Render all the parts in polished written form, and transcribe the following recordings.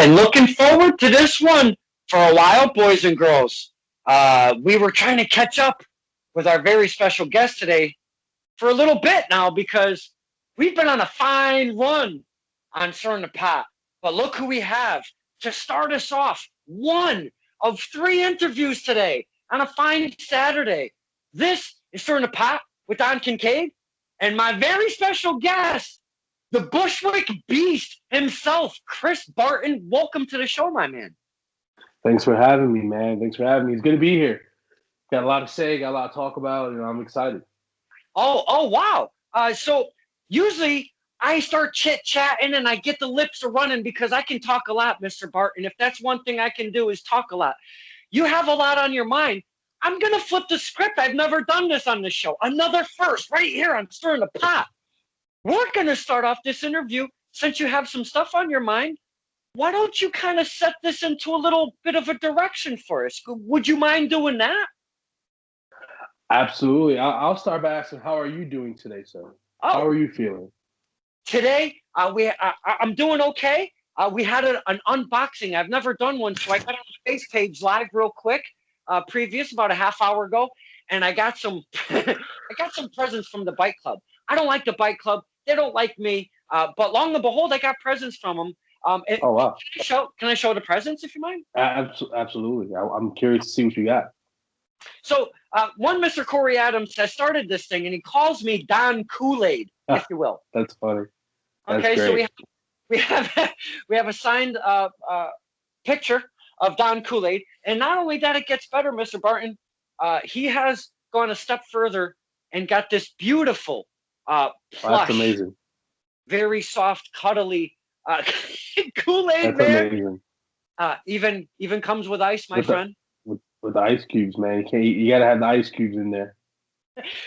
Been looking forward to this one for a while, boys and girls. We were trying to catch up with our very special guest today for a little bit now because we've been on a fine run on Stirring the Pot. But look who we have to start us off. One of three interviews today on a fine Saturday. This is Stirring the Pot with Don Kincaid and my very special guest, the Bushwick Beast himself, Chris Barton. Welcome to the show, my man. Thanks for having me, man. Thanks for having me. It's good to be here. Got a lot to say, got a lot to talk about. I'm excited. Wow. So usually I start chit-chatting and I get the lips a running because I can talk a lot, Mr. Barton. If that's one thing I can do is talk a lot. You have a lot on your mind. I'm going to flip the script. I've never done this on this show. Another first right here on Stirring the Pot. We're going to start off this interview, since you have some stuff on your mind. Why don't you kind of set this into a little bit of a direction for us? Would you mind doing that? Absolutely. I'll start by asking, how are you doing today, sir? How are you feeling? Today, I'm doing okay. We had an unboxing. I've never done one, so I got on the face page live real quick, previous about a half hour ago, and I got some I got some presents from the bike club. I don't like the bike club. They don't like me. But long and behold, I got presents from them. Oh, wow. Can I show the presents, if you mind? Absolutely. I'm curious to see what you got. So one Mr. Corey Adams has started this thing, and he calls me Don Kool-Aid, if you will. That's funny. That's okay, great. So we have a signed picture of Don Kool-Aid, and not only that, it gets better, Mr. Barton. He has gone a step further and got this beautiful plush, that's amazing. Very soft, cuddly Kool-Aid, That's man. amazing. Even comes with ice, my friend. With the ice cubes, man. You gotta have the ice cubes in there.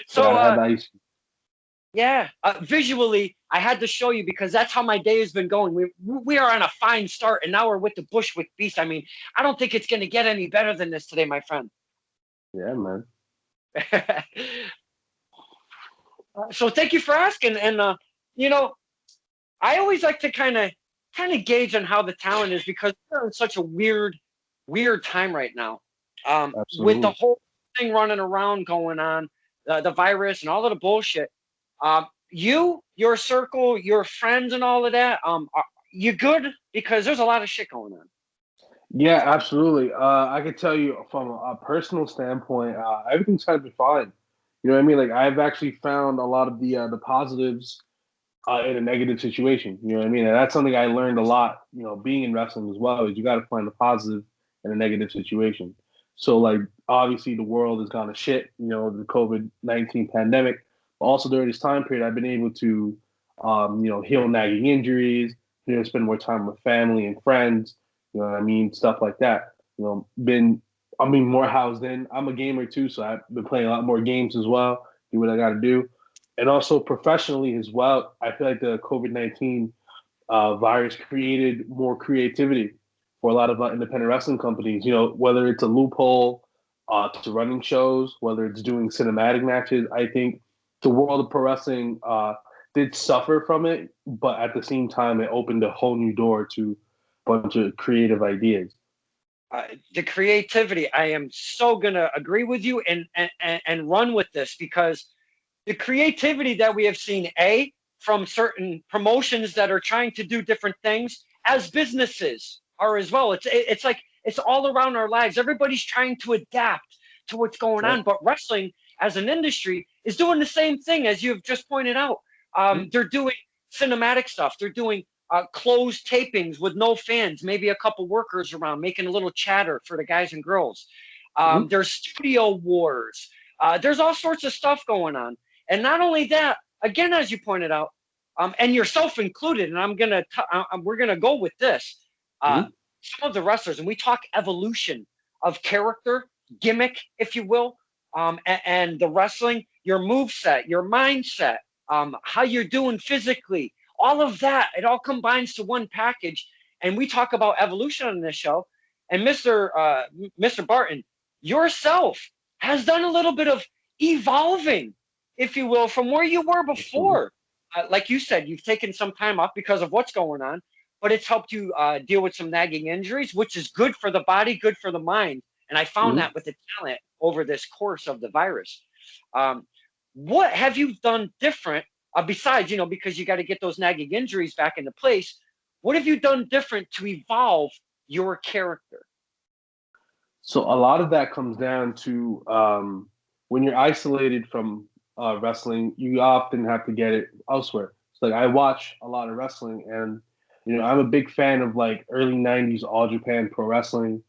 So yeah, visually, I had to show you because that's how my day has been going. We are on a fine start, and now we're with the Bushwick Beast. I mean, I don't think it's going to get any better than this today, my friend. Yeah, man. So thank you for asking, and I always like to kind of gauge on how the talent is because we're in such a weird time right now. With the whole thing running around going on, the virus and all of the bullshit. Your circle, your friends and all of that, you good? Because there's a lot of shit going on. Yeah, absolutely. I could tell you from a personal standpoint, everything's kind of been fine. You know what I mean? Like I've actually found a lot of the positives in a negative situation. You know what I mean? And that's something I learned a lot. Being in wrestling as well is you got to find the positive in a negative situation. So like obviously the world has gone to shit. The COVID-19 pandemic. But also during this time period, I've been able to heal nagging injuries. Spend more time with family and friends. You know what I mean? Stuff like that. More housed in. I'm a gamer too, so I've been playing a lot more games as well. Do what I got to do, and also professionally as well. I feel like the COVID-19 virus created more creativity for a lot of independent wrestling companies. Whether it's a loophole to running shows, whether it's doing cinematic matches. I think the world of pro wrestling did suffer from it, but at the same time, it opened a whole new door to a bunch of creative ideas. The creativity, I am so gonna agree with you and run with this because the creativity that we have seen, from certain promotions that are trying to do different things, as businesses are as well. It's like it's all around our lives. Everybody's trying to adapt to what's going on, but wrestling as an industry is doing the same thing as you've just pointed out. They're doing cinematic stuff. They're doing closed tapings with no fans, maybe a couple workers around making a little chatter for the guys and girls. There's studio wars. There's all sorts of stuff going on. And not only that, again, as you pointed out, and yourself included, and we're gonna go with this. Some of the wrestlers, and we talk evolution of character, gimmick, if you will, and the wrestling, your moveset, your mindset, how you're doing physically, all of that, it all combines to one package. And we talk about evolution on this show. And Mr. Barton, yourself has done a little bit of evolving, if you will, from where you were before. Like you said, you've taken some time off because of what's going on. but it's helped you deal with some nagging injuries, which is good for the body, good for the mind. And I found Mhm. that with the talent over this course of the virus. Um, what have you done different besides, because you got to get those nagging injuries back into place? What have you done different to evolve your character? So a lot of that comes down to when you're isolated from wrestling, you often have to get it elsewhere. So like I watch a lot of wrestling, and I'm a big fan of like early '90s All Japan Pro Wrestling,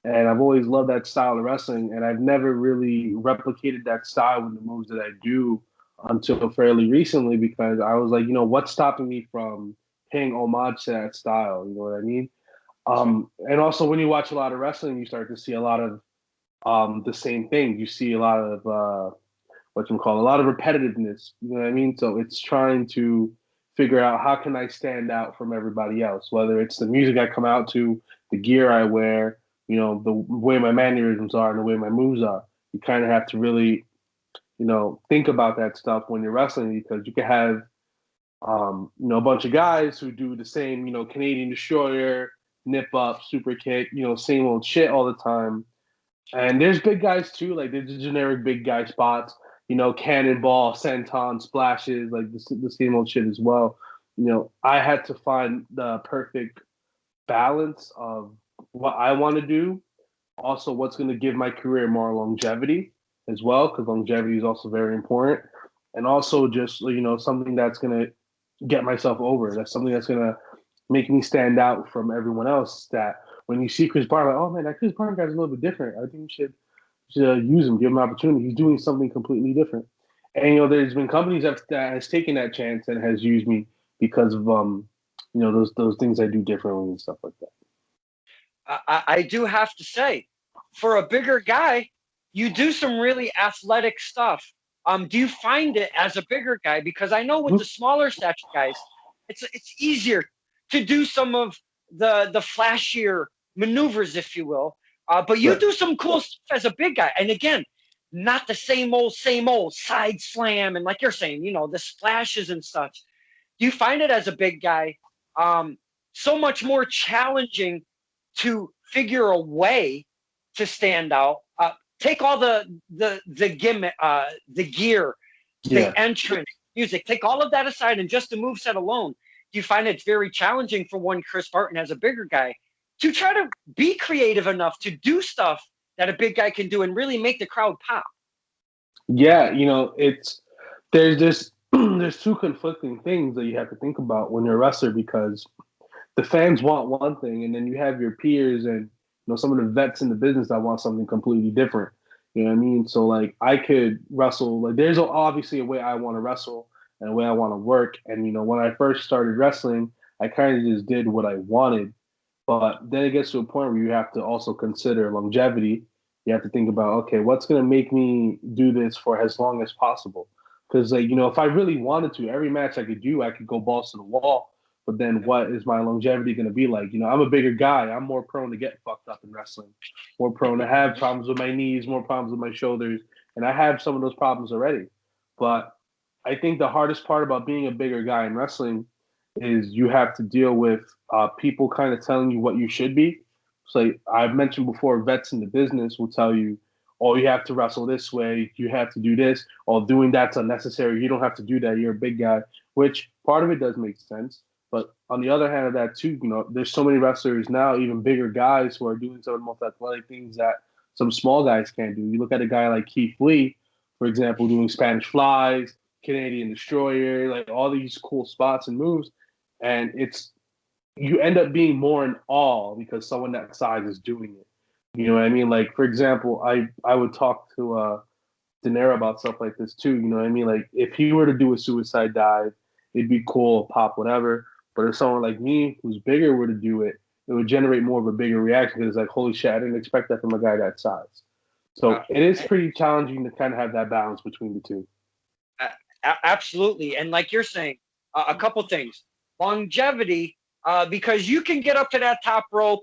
and I've always loved that style of wrestling, and I've never really replicated that style with the moves that I do until fairly recently because I was like, what's stopping me from paying homage to that style? You know what I mean? And also, when you watch a lot of wrestling, you start to see a lot of the same thing. You see a lot of a lot of repetitiveness. You know what I mean? So it's trying to figure out how can I stand out from everybody else, whether it's the music I come out to, the gear I wear, the way my mannerisms are, and the way my moves are. You kind of have to really, think about that stuff when you're wrestling because you can have a bunch of guys who do the same, Canadian destroyer, nip up, super kick, same old shit all the time. And there's big guys too, like there's the generic big guy spots, cannonball, senton, splashes, like the same old shit as well. I had to find the perfect balance of what I want to do, also what's going to give my career more longevity as well, because longevity is also very important, and also just something that's going to get myself over. That's something that's gonna make me stand out from everyone else. That when you see Chris Barton, like, oh man, that Chris Barton guy's a little bit different. I think we should use him, give him an opportunity. He's doing something completely different. And there's been companies that has taken that chance and has used me because of those things I do differently and stuff like that. I do have to say, for a bigger guy, you do some really athletic stuff. Do you find it as a bigger guy? Because I know with the smaller stature guys, it's easier to do some of the flashier maneuvers, if you will. But you Right. do some cool stuff as a big guy. And again, not the same old side slam and like you're saying, the splashes and such. Do you find it as a big guy so much more challenging to figure a way to stand out? Take all the gimmick, the gear, Yeah. the entrance, music. Take all of that aside, and just the moveset alone. Do you find it's very challenging for one Chris Barton as a bigger guy to try to be creative enough to do stuff that a big guy can do and really make the crowd pop? Yeah, it's there's there's two conflicting things that you have to think about when you're a wrestler because the fans want one thing, and then you have your peers and some of the vets in the business that want something completely different. You know what I mean? So like I could wrestle like there's obviously a way I want to wrestle and a way I want to work. And when I first started wrestling, I kind of just did what I wanted. But then it gets to a point where you have to also consider longevity. You have to think about, okay, what's going to make me do this for as long as possible? Because, like, if I really wanted to, every match I could do, I could go balls to the wall. But then what is my longevity going to be like? I'm a bigger guy. I'm more prone to get fucked up in wrestling, more prone to have problems with my knees, more problems with my shoulders. And I have some of those problems already. But I think the hardest part about being a bigger guy in wrestling is you have to deal with people kind of telling you what you should be. So I've mentioned before, vets in the business will tell you, "Oh, you have to wrestle this way. You have to do this. Or doing that's unnecessary. You don't have to do that. You're a big guy." Which part of it does make sense, but on the other hand of that too, there's so many wrestlers now, even bigger guys, who are doing some of the most athletic things that some small guys can't do. You look at a guy like Keith Lee, for example, doing Spanish flies, Canadian destroyer, like all these cool spots and moves, and it's you end up being more in awe because someone that size is doing it. You know what I mean? Like for example, I would talk to De Niro about stuff like this too. You know what I mean? Like if he were to do a suicide dive, it'd be cool, pop, whatever. But if someone like me, who's bigger, were to do it, it would generate more of a bigger reaction because it's like, holy shit, I didn't expect that from a guy that size. Uh, So it is pretty challenging to kind of have that balance between the two. Absolutely. And like you're saying, a couple things. Longevity, because you can get up to that top rope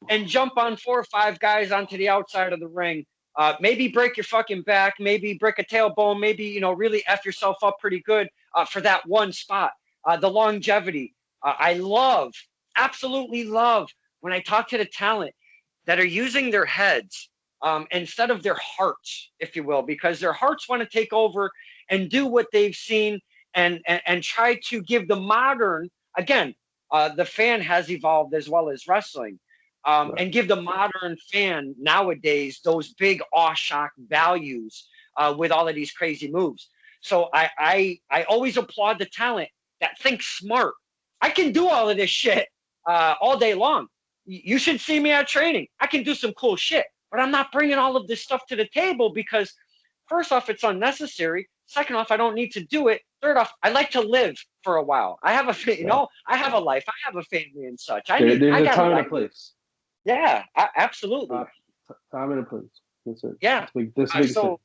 and jump on 4 or 5 guys onto the outside of the ring. Maybe break your fucking back, maybe break a tailbone, maybe, really F yourself up pretty good for that one spot. The longevity. I love absolutely love when I talk to the talent that are using their heads instead of their hearts, if you will, because their hearts want to take over and do what they've seen and try to give the modern, again, the fan has evolved as well as wrestling, Right. and give the modern fan nowadays those big awe shock values with all of these crazy moves. So I always applaud the talent that thinks smart. I can do all of this shit all day long. You should see me at training. I can do some cool shit, but I'm not bringing all of this stuff to the table because, first off, it's unnecessary. Second off, I don't need to do it. Third off, I like to live for a while. I have Right. I have a life. I have a family and such. There's I a got a time and a life. place. Yeah, absolutely. Uh, Time and a place. That's it. Yeah. That's big. That's the biggest thing. So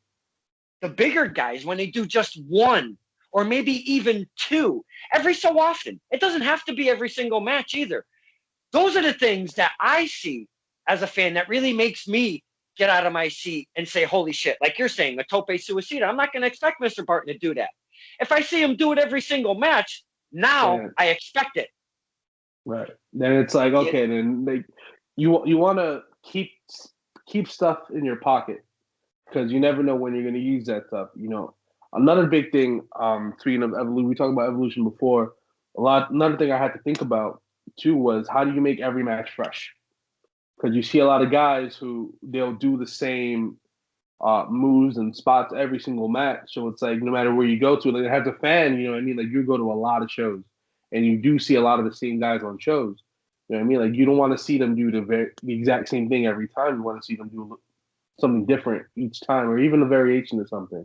the bigger guys, when they do just one or maybe even two every so often, it doesn't have to be every single match either. Those are the things that I see as a fan that really makes me get out of my seat and say, holy shit, like you're saying, a tope suicida. I'm not going to expect Mr. Barton to do that. If I see him do it every single match, now And, I expect it. right. Then it's like, Yeah. okay, then like you want to keep stuff in your pocket because you never know when you're going to use that stuff. Another big thing. Speaking of evolution, we talked about evolution before. Another thing I had to think about too was how do you make every match fresh? Because you see a lot of guys who they'll do the same moves and spots every single match. So it's like no matter where you go to, like as a fan, you know what I mean? Like you go to a lot of shows and you do see a lot of the same guys on shows. You know what I mean? Like you don't want to see them do the exact same thing every time. You want to see them do something different each time or even a variation of something.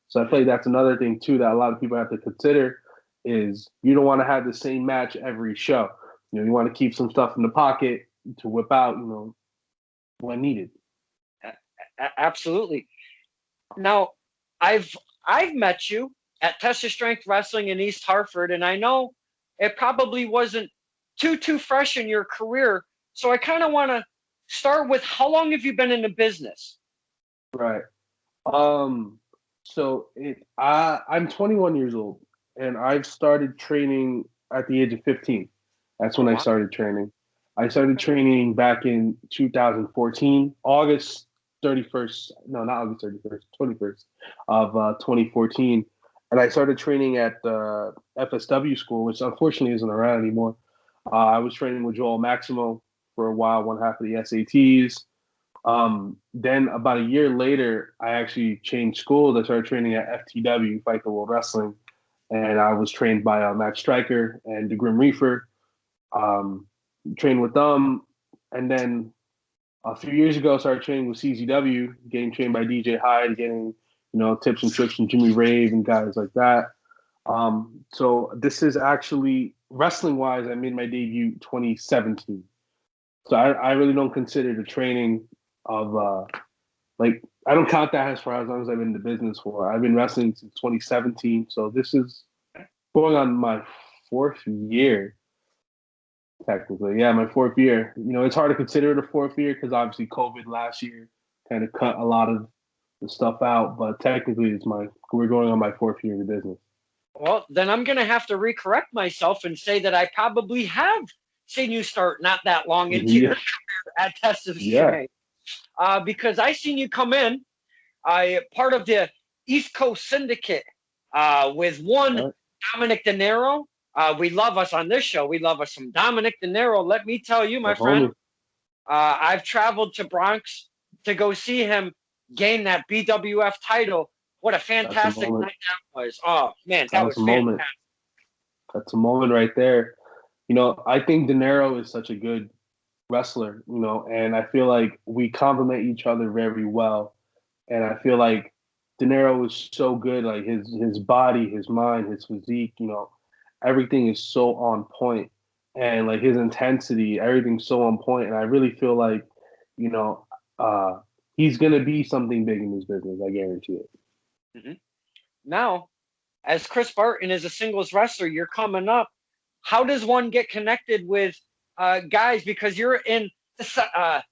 So I feel like that's another thing too that a lot of people have to consider is you don't want to have the same match every show. You want to keep some stuff in the pocket to whip out, when needed. Absolutely. Now, I've I've met you at Test of Strength Wrestling in East Hartford, and I know it probably wasn't too fresh in your career. So I kind of want to start with how long have you been in the business? Right. Um. I'm 21 years old, and I've started training at the age of 15. That's Oh when I wow. started training. I started training back in 2014, August 31st. No, not August 31st, 21st of 2014. And I started training at the FSW school, which unfortunately isn't around anymore. I was training with Joel Maximo for a while, one half of the SATs. Then about a year later, I actually changed schools. I started training at FTW, Fight the World Wrestling, and I was trained by Matt Stryker and the Grim Reaper. Um, Trained with them, and then a few years ago, I started training with CZW, getting trained by DJ Hyde, getting tips and tricks from Jimmy Rave and guys like that. So this is actually wrestling wise. I made my debut 2017. So I really don't consider the training of like I don't count that as far as long as I've been in the business for. I've been wrestling since 2017, so this is going on my fourth year technically. Yeah, my fourth year. It's hard to consider it a fourth year because obviously COVID last year kind of cut a lot of the stuff out, but technically we're going on my fourth year in the business. Well, then I'm going to have to recorrect myself and say that I probably have seen you start not that long into your Yeah, career at Test of yeah, Strength, because I seen you come in, part of the East Coast Syndicate, with one right. Dominic De Niro. We love us on this show. We love us some Dominic De Niro. Let me tell you, The my friend, homie. I've traveled to Bronx to go see him gain that BWF title. What a That's a fantastic moment. night that was. Oh, man, that That's was a fantastic. moment. That's a moment right there. I think De Niro is such a good wrestler, and I feel like we complement each other very well. And I feel like De Niro is so good, like his body, his mind, his physique, everything is so on point, and like his intensity, everything's so on point. And I really feel like, you know, uh, he's gonna be something big in this business. I guarantee it. Mm-hmm. Now, as Chris Barton is a singles wrestler, you're coming up. How does one get connected with guys? Because you're in the.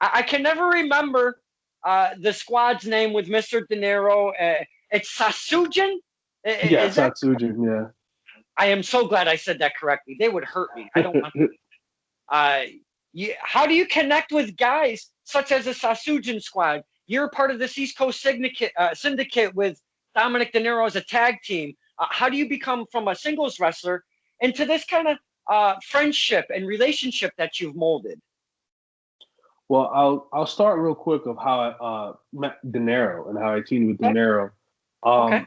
I can never remember the squad's name with Mr. De Niro. It's Sasujin. Yeah, Is that Satsujin. Yeah, I am so glad I said that correctly. They would hurt me. I don't want. How do you connect with guys such as the Sasujin squad? You're part of this East Coast syndicate with Dominic De Niro as a tag team. How do you become from a singles wrestler into this kind of friendship and relationship that you've molded? Well, I'll start real quick of how I met De Niro and how I teamed with De Niro. Okay.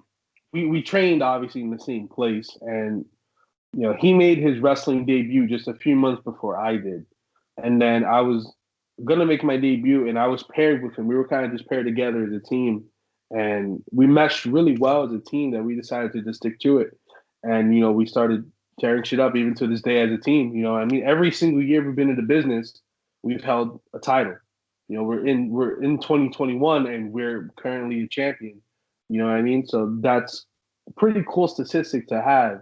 We trained obviously in the same place, and he made his wrestling debut just a few months before I did, and then I was gonna make my debut, and I was paired with him. We were kind of just paired together as a team, and we meshed really well as a team that we decided to just stick to it, and we started tearing shit up even to this day as a team. I mean, every single year we've been in the business, we've held a title. We're in 2021 and we're currently a champion. You know what I mean? So that's a pretty cool statistic to have.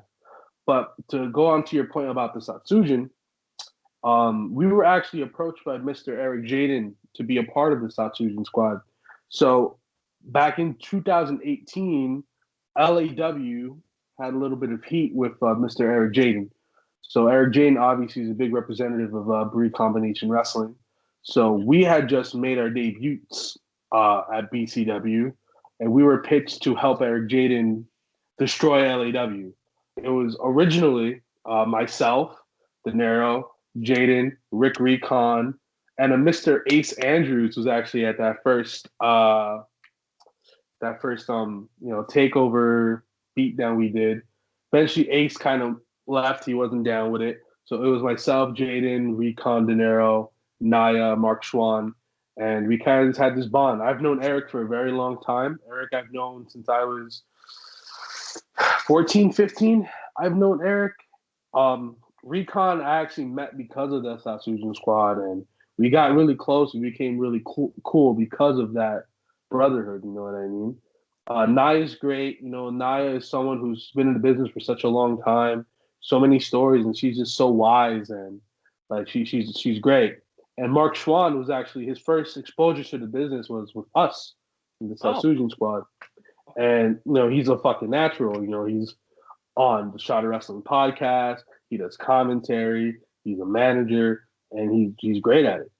But to go on to your point about the Satsujin, we were actually approached by Mr. Eric Jaden to be a part of the Satsujin squad. So back in 2018, LAW had a little bit of heat with Mr. Eric Jaden. So Eric Jaden obviously is a big representative of Breed Combination Wrestling. So we had just made our debuts at BCW, and we were pitched to help Eric Jaden destroy LAW. It was originally myself, De Niro, Jaden, Rick Recon, and a Mr. Ace Andrews was actually at that first takeover beatdown we did. Eventually, Ace kind of left; he wasn't down with it. So it was myself, Jaden, Recon, De Niro, Naya, Mark Schwann, and we kind of just had this bond. I've known Eric for a very long time. Eric I've known since I was 14, 15. I've known Eric. Recon I actually met because of the Satsujin squad, and we got really close. We became really cool because of that brotherhood. You know what I mean? Naya's great. Naya is someone who's been in the business for such a long time, so many stories, and she's just so wise, and like she's great. And Mark Schwann was actually his first exposure to the business was with us in the Satsujin squad, and he's a fucking natural. He's on the Shot of Wrestling podcast. He does commentary. He's a manager, and he's great at it.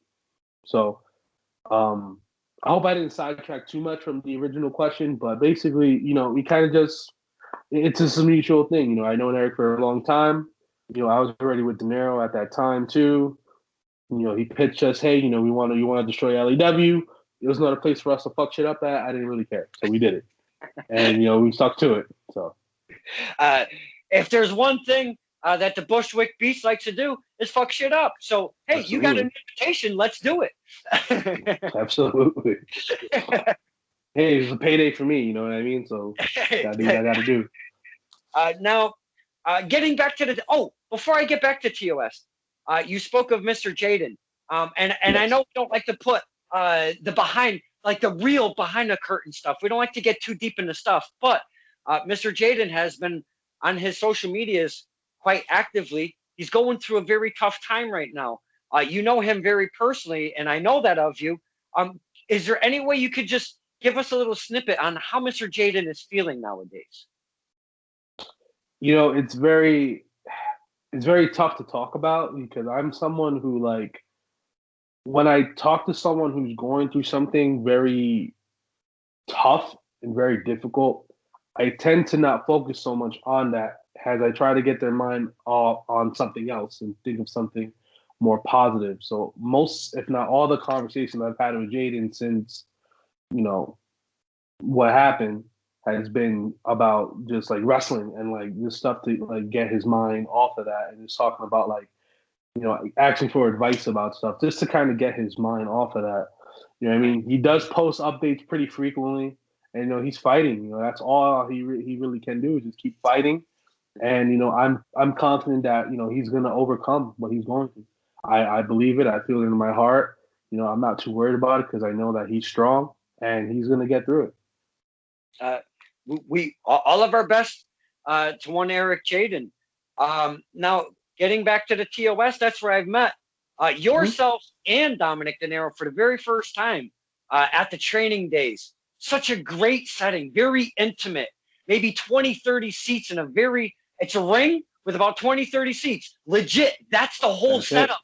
So, I hope I didn't sidetrack too much from the original question, but basically, we kind of it's just a mutual thing. I know Eric for a long time. I was already with De Niro at that time too. He pitched us, hey, you want to destroy LAW. It was not a place for us to fuck shit up at. I didn't really care, so we did it, and we stuck to it. So, if there's one thing that the Bushwick Beast likes to do is fuck shit up. So, hey, Absolutely. You got an invitation. Let's do it. Absolutely. Hey, it's a payday for me. You know what I mean? So, gotta do what I got to do. Now, getting back to before I get back to TOS, you spoke of Mr. Jaden. And yes. I know we don't like to put the real behind the curtain stuff. We don't like to get too deep into stuff. But Mr. Jaden has been on his social medias quite actively. He's going through a very tough time right now. You know him very personally, and I know that of you. Is there any way you could just give us a little snippet on how Mr. Jaden is feeling nowadays? It's very tough to talk about because I'm someone who, like, when I talk to someone who's going through something very tough and very difficult, I tend to not focus so much on that as I try to get their mind on something else and think of something more positive. So most, if not all, the conversations I've had with Jaden since, what happened has been about just like wrestling and like this stuff to like get his mind off of that, and just talking about like, asking for advice about stuff just to kind of get his mind off of that. You know what I mean? He does post updates pretty frequently, and he's fighting. That's all he really can do is just keep fighting. And I'm confident that he's gonna overcome what he's going through. I believe it. I feel it in my heart. I'm not too worried about it because I know that he's strong and he's gonna get through it. We all of our best to one Eric Jaden. Now getting back to the TOS, that's where I've met yourself and Dominic De Niro for the very first time at the training days. Such a great setting, very intimate, maybe 20, 30 seats in a very It's a ring with about 20, 30 seats. Legit. That's the whole That's it. setup.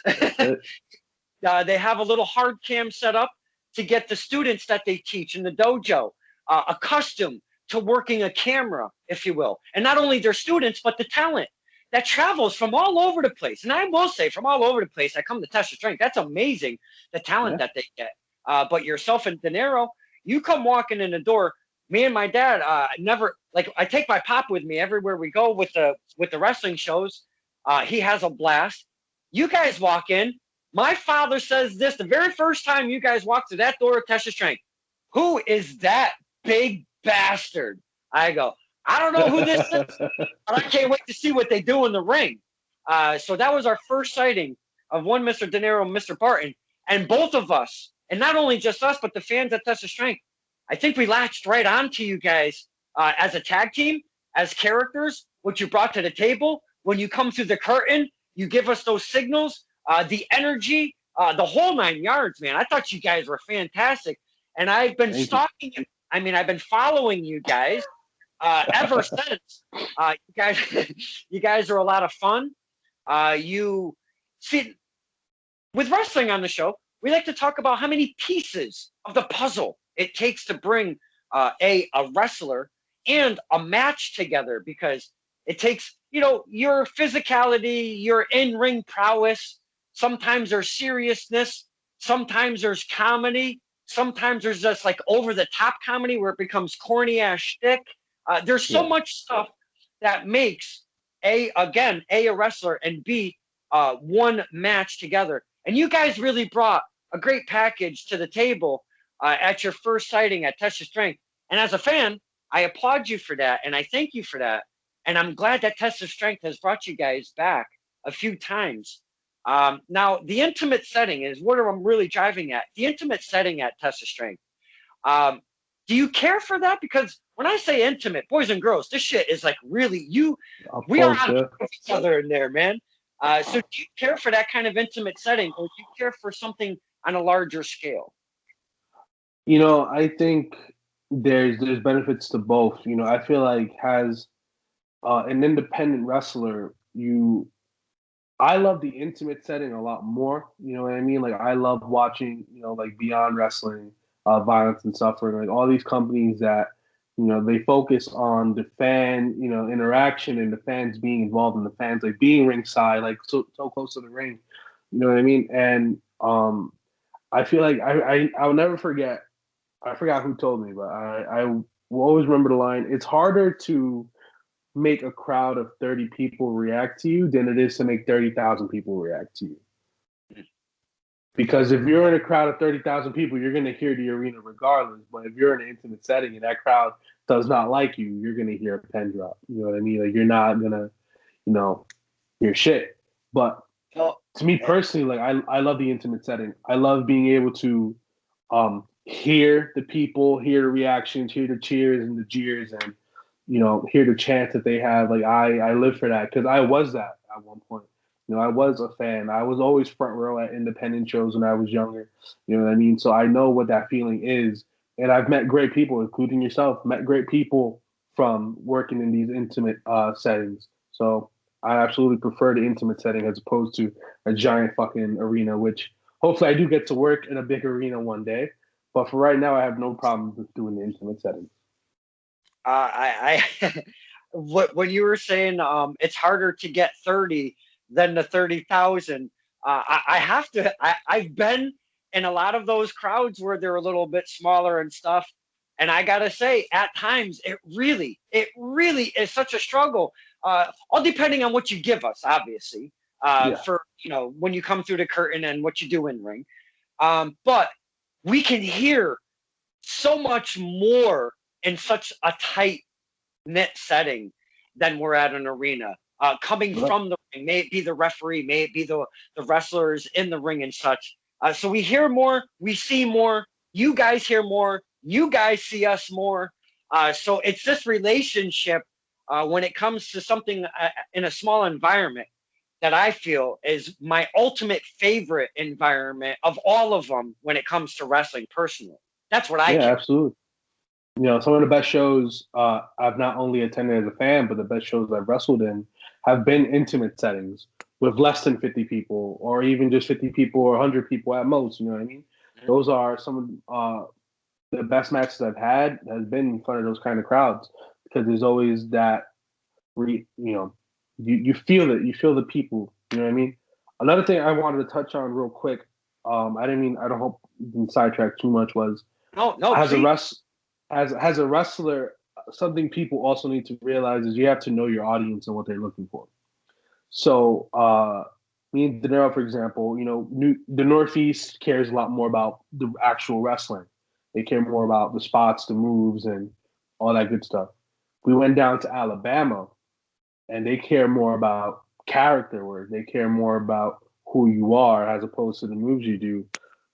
That's it. They have a little hard cam set up to get the students that they teach in the dojo accustomed to working a camera, if you will. And not only their students, but the talent that travels from all over the place. And I will say, from all over the place, that come to test your strength. That's amazing, the talent that they get. But yourself and De Niro, you come walking in the door. Me and my dad never like. I take my pop with me everywhere we go with the wrestling shows. He has a blast. You guys walk in. My father says this the very first time you guys walk through that door of Test Your Strength. Who is that big bastard? I go, I don't know who this is, but I can't wait to see what they do in the ring. So that was our first sighting of one Mr. De Niro and Mr. Barton. And both of us, and not only just us, but the fans at Test of Strength, I think we latched right onto you guys as a tag team, as characters, what you brought to the table. When you come through the curtain, you give us those signals, the energy, the whole 9 yards, man. I thought you guys were fantastic. And I've been stalking you. I mean, I've been following you guys ever since. You guys are a lot of fun. You see, with wrestling on the show, we like to talk about how many pieces of the puzzle it takes to bring a wrestler and a match together, because it takes, your physicality, your in-ring prowess. Sometimes there's seriousness. Sometimes there's comedy. Sometimes there's just like over-the-top comedy where it becomes corny-ass shtick. There's so much stuff that makes a wrestler, and B, one match together. And you guys really brought a great package to the table at your first sighting at Test Your Strength. And as a fan, I applaud you for that, and I thank you for that. And I'm glad that Test Your Strength has brought you guys back a few times. Now, the intimate setting is what I'm really driving at. The intimate setting at Test Your Strength. Do you care for that? Because when I say intimate, boys and girls, this shit is like really we are on top of each other in there, man. So do you care for that kind of intimate setting, or do you care for something on a larger scale? I think there's benefits to both. I feel like as an independent wrestler, I love the intimate setting a lot more. You know what I mean? Like I love watching, like Beyond Wrestling, Violence and Suffering, like all these companies that, they focus on the fan, interaction and the fans being involved, and the fans like being ringside, like so close to the ring. You know what I mean? And I feel like I'll never forget. I forgot who told me, but I will always remember the line. It's harder to make a crowd of 30 people react to you than it is to make 30,000 people react to you. Because if you're in a crowd of 30,000 people, you're going to hear the arena regardless. But if you're in an intimate setting and that crowd does not like you, you're going to hear a pen drop. You know what I mean? Like you're not going to, hear shit. But to me personally, like I love the intimate setting. I love being able to hear the people, hear the reactions, hear the cheers and the jeers, and hear the chants that they have. Like I live for that, because I was that at one point. I was a fan. I was always front row at independent shows when I was younger. You know what I mean? So I know what that feeling is. And I've met great people, including yourself, met great people from working in these intimate settings. So I absolutely prefer the intimate setting as opposed to a giant fucking arena, which hopefully I do get to work in a big arena one day. But for right now, I have no problem with doing the intimate setting. When you were saying it's harder to get 30 than the 30,000, I have to. I've been in a lot of those crowds where they're a little bit smaller and stuff, and I gotta say, at times it really is such a struggle. All depending on what you give us, obviously. For when you come through the curtain and what you do in ring, but we can hear so much more in such a tight knit setting than we're at an arena. Coming from the ring, may it be the referee, may it be the wrestlers in the ring and such. So we hear more, we see more, you guys hear more, you guys see us more. So it's this relationship when it comes to something in a small environment that I feel is my ultimate favorite environment of all of them when it comes to wrestling personally. That's what I absolutely. Some of the best shows I've not only attended as a fan, but the best shows I've wrestled in have been intimate settings with less than 50 people, or even just 50 people or 100 people at most. You know what I mean? Mhm. Those are some of the best matches I've had has been in front of those kind of crowds because there's always that, you feel it, you feel the people. You know what I mean? Another thing I wanted to touch on real quick, I don't hope you didn't sidetrack too much, was No, no, as a please. rest as a wrestler, something people also need to realize is you have to know your audience and what they're looking for. So, me and De Niro, for example, the Northeast cares a lot more about the actual wrestling. They care more about the spots, the moves, and all that good stuff. We went down to Alabama, and they care more about character work. They care more about who you are as opposed to the moves you do.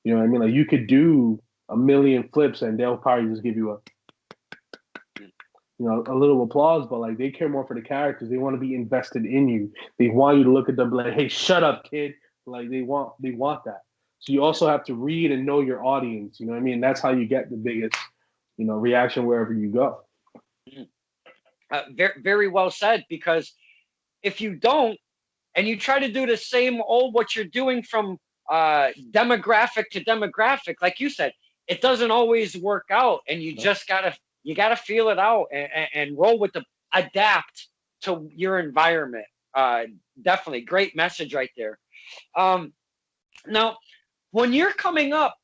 You know what I mean? Like you could do a million flips, and they'll probably just give you a little applause, but like they care more for the characters. They want to be invested in you. They want you to look at them like, "Hey, shut up, kid." Like they want that. So you also have to read and know your audience. You know what I mean? That's how you get the biggest, reaction wherever you go. Very, very well said. Because if you don't, and you try to do the same old what you're doing from demographic to demographic, like you said, it doesn't always work out, and you gotta feel it out and roll with the adapt to your environment. Uh, Definitely great message right there. Um, Now, when you're coming up,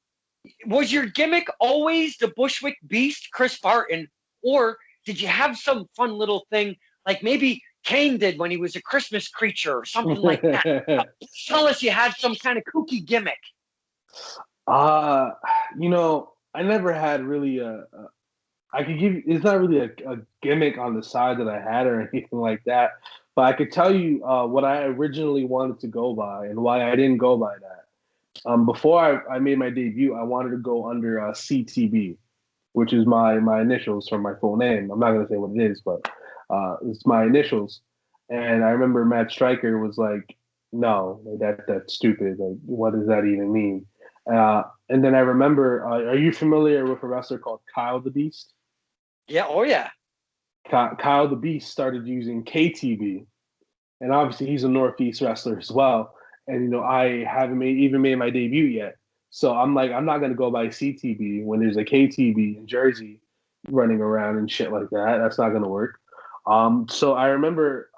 was your gimmick always the Bushwick Beast, Chris Barton, or did you have some fun little thing like maybe Kane did when he was a Christmas creature or something like that? Tell us you had some kind of kooky gimmick. uh, I never had really I could give. It's not really a gimmick on the side that I had or anything like that. But I could tell you what I originally wanted to go by and why I didn't go by that. Before I made my debut, I wanted to go under CTB, which is my initials from my full name. I'm not gonna say what it is, but it's my initials. And I remember Matt Stryker was like, "No, that's stupid. Like, what does that even mean?" And then I remember, are you familiar with a wrestler called Kyle the Beast? Yeah, oh yeah. Kyle the Beast started using KTB, and obviously he's a Northeast wrestler as well. And I haven't even made my debut yet, so I'm like, I'm not gonna go by CTB when there's a KTB in Jersey running around and shit like that. That's not gonna work. So I remember,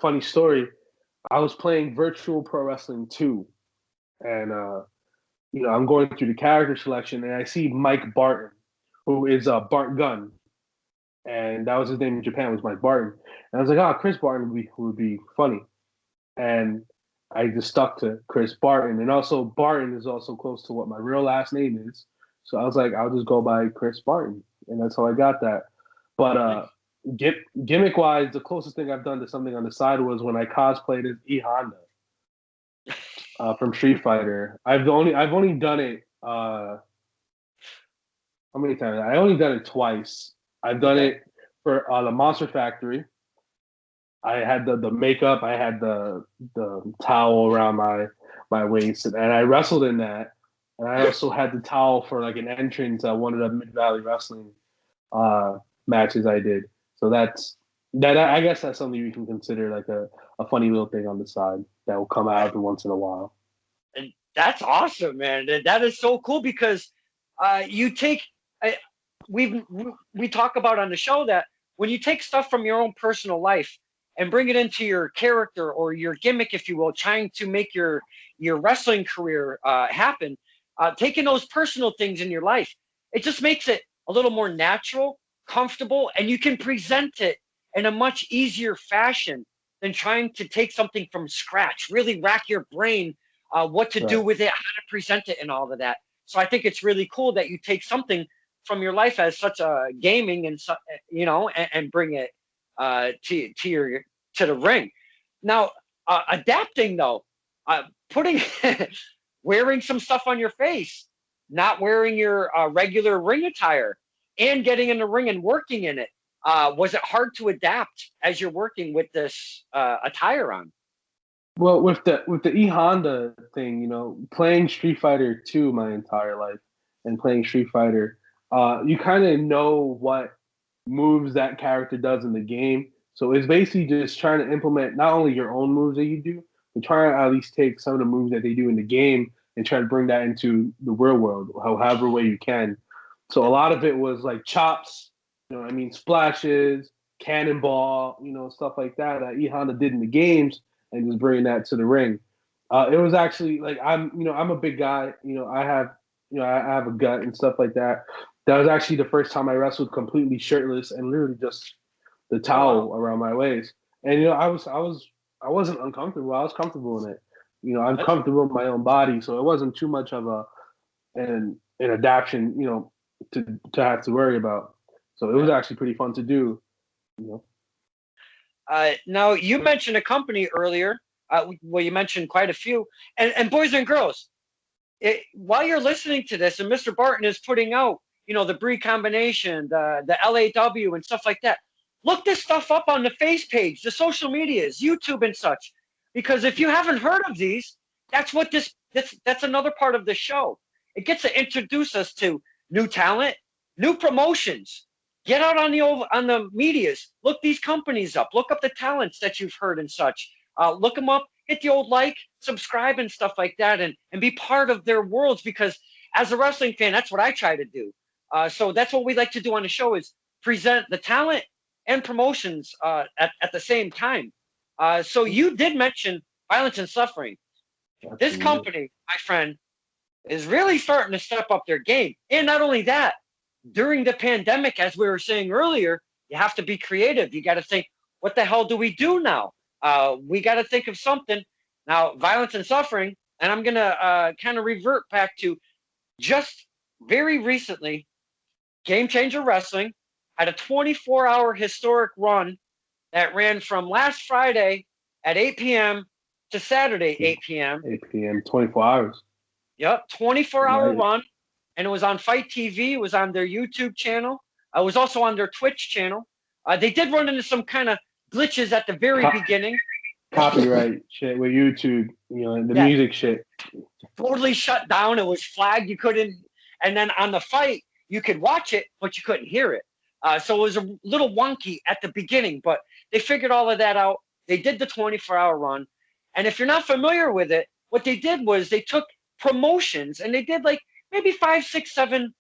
funny story. I was playing Virtual Pro Wrestling 2, and I'm going through the character selection, and I see Mike Barton, who is Bart Gunn, and that was his name in Japan, was Mike Barton. And I was like, oh, Chris Barton would be funny. And I just stuck to Chris Barton. And also Barton is also close to what my real last name is. So I was like, I'll just go by Chris Barton. And that's how I got that. But gimmick wise, the closest thing I've done to something on the side was when I cosplayed as E Honda from Street Fighter. I've only done it how many times? I only done it twice. I've done Okay. it for the Monster Factory. I had the makeup. I had the towel around my waist, and I wrestled in that. And I also had the towel for like an entrance at one of the Mid Valley Wrestling uh, matches I did. So that. I guess that's something you can consider like a funny little thing on the side that will come out every once in a while. And that's awesome, man. That is so cool because you take uh, we talk about on the show that when you take stuff from your own personal life and bring it into your character or your gimmick, if you will, trying to make your wrestling career happen, taking those personal things in your life, it just makes it a little more natural, comfortable, and you can present it in a much easier fashion than trying to take something from scratch, really rack your brain what to do Right. with it, how to present it, and all of that. So I think it's really cool that you take something from your life as such a gaming and and bring it to the ring. Now, adapting though, putting wearing some stuff on your face, not wearing your regular ring attire, and getting in the ring and working in it. Was it hard to adapt as you're working with this attire on? Well, with the E Honda thing, playing Street Fighter 2 my entire life and playing Street Fighter, you kind of know what moves that character does in the game. So it's basically just trying to implement not only your own moves that you do, but trying to at least take some of the moves that they do in the game and try to bring that into the real world, however way you can. So a lot of it was like chops, splashes, cannonball, stuff like that E Honda did in the games, and just bringing that to the ring. It was actually like I'm a big guy. I have a gut and stuff like that. That was actually the first time I wrestled completely shirtless and literally just the Oh, towel around my waist. And I wasn't uncomfortable. I was comfortable in it. I'm wow. comfortable in my own body, so it wasn't too much of an adaptation, to have to worry about. So it was Yeah. actually pretty fun to do. You know. Now you mentioned a company earlier. Well, you mentioned quite a few, and boys and girls. While you're listening to this, and Mr. Barton is putting out, the Bree combination, the LAW, and stuff like that. Look this stuff up on the face page, the social medias, YouTube, and such. Because if you haven't heard of these, that's another part of the show. It gets to introduce us to new talent, new promotions. Get out on the medias. Look these companies up. Look up the talents that you've heard and such. Look them up. Hit the old like, subscribe, and stuff like that, and be part of their worlds. Because as a wrestling fan, that's what I try to do. So that's what we like to do on the show is present the talent and promotions at the same time. So you did mention violence and suffering. This Absolutely. company, my friend, is really starting to step up their game. And not only that, during the pandemic, as we were saying earlier, you have to be creative. You got to think, what the hell do we do now? We got to think of something. Now, violence and suffering, and I'm going to kind of revert back to just very recently, Game Changer Wrestling had a 24-hour historic run that ran from last Friday at 8 p.m. to Saturday, 8 p.m. 8 p.m. 24 hours. Yep, 24-hour Right. run, and it was on Fight TV. It was on their YouTube channel. It was also on their Twitch channel. They did run into some kind of glitches at the very beginning. Copyright shit with YouTube, the Yeah, music shit. totally shut down. It was flagged. You couldn't, and then on the fight, you could watch it, but you couldn't hear it. So it was a little wonky at the beginning, but they figured all of that out. They did the 24-hour run. And if you're not familiar with it, what they did was they took promotions and they did like maybe 5, 6, 7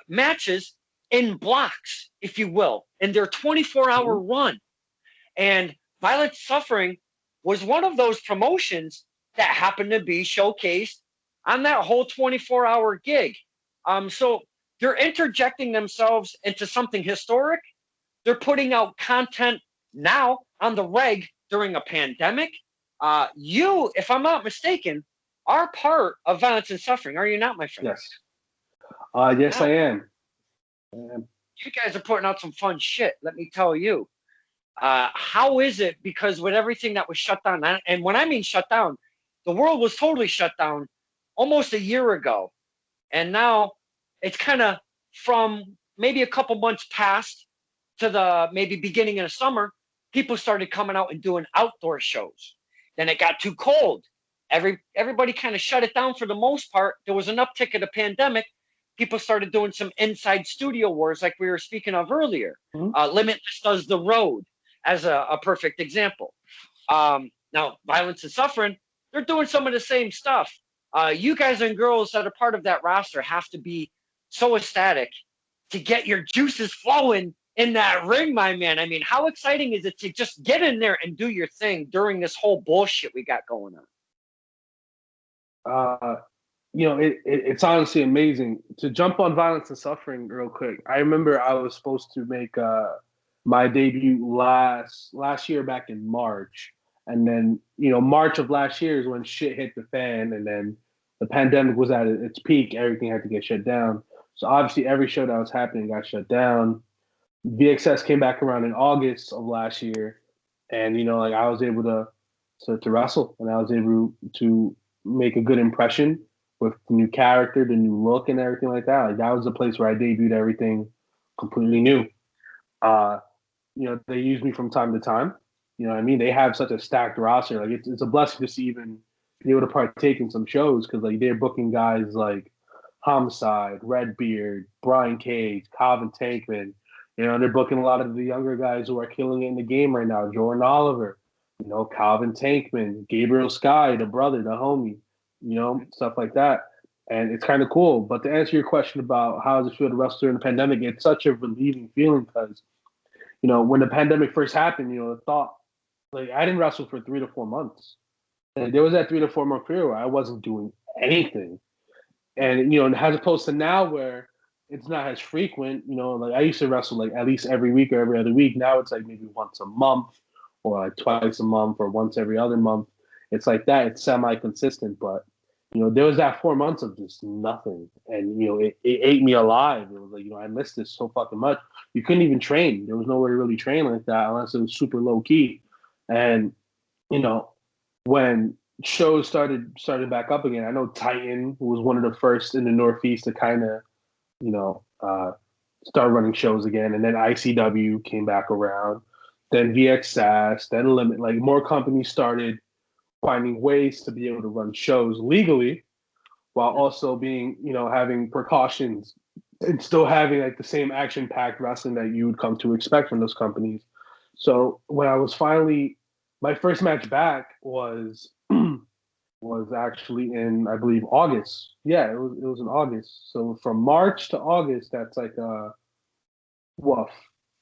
matches in blocks, if you will, in their 24-hour run. And Violent Suffering was one of those promotions that happened to be showcased on that whole 24-hour gig. So they're interjecting themselves into something historic. They're putting out content now on the reg during a pandemic. You, if I'm not mistaken, are part of Violence and Suffering, are you not, my friend? Yes. Yes, Now, I am. you guys are putting out some fun shit, let me tell you. How is it? Because with everything that was shut down, and when I mean shut down, the world was totally shut down almost a year ago. And now it's kind of from maybe a couple months past to the maybe beginning of the summer, people started coming out and doing outdoor shows. Then it got too cold. Everybody kind of shut it down for the most part. There was an uptick of the pandemic. People started doing some inside studio wars like we were speaking of earlier. Mhm. Limitless does The Road as a perfect example. Now, Violence and Suffering, they're doing some of the same stuff. You guys and girls that are part of that roster have to be so ecstatic to get your juices flowing in that ring, my man. I mean, how exciting is it to just get in there and do your thing during this whole bullshit we got going on? Uh, it's honestly amazing to jump on Violence and Suffering real quick. I remember I was supposed to make my debut last year back in March, and then March of last year is when shit hit the fan, and then the pandemic was at its peak. Everything had to get shut down. So obviously, every show that was happening got shut down. VXS came back around in August of last year, and like I was able to wrestle, and I was able to make a good impression with the new character, the new look, and everything like that. Like that was the place where I debuted everything completely new. Uh, they use me from time to time. You know what I mean? They have such a stacked roster. Like it's a blessing to see even be able to partake in some shows because like they're booking guys like Homicide, Redbeard, Brian Cage, Calvin Tankman. They're booking a lot of the younger guys who are killing it in the game right now. Jordan Oliver, Calvin Tankman, Gabriel Sky, the brother, the homie, stuff like that. And it's kind of cool. But to answer your question about how does it feel to wrestle during the pandemic, it's such a relieving feeling because, when the pandemic first happened, the thought, like, I didn't wrestle for 3 to 4 months. And there was that 3 to 4 month period where I wasn't doing anything. And, as opposed to now where it's not as frequent, like I used to wrestle like at least every week or every other week. Now it's like maybe once a month or like twice a month or once every other month. It's like that. It's semi-consistent, but there was that 4 months of just nothing. And, it ate me alive. It was like, I missed this so fucking much. You couldn't even train. There was nowhere to really train like that unless it was super low key. And, when shows started back up again, I know Titan was one of the first in the Northeast to kind of, start running shows again. And then ICW came back around. Then VXS, then Limit. Like more companies started finding ways to be able to run shows legally while also being, having precautions and still having like the same action-packed wrestling that you would come to expect from those companies. So when I was finally, my first match back was actually in, I believe, August. Yeah, it was in August. So from March to August, that's like a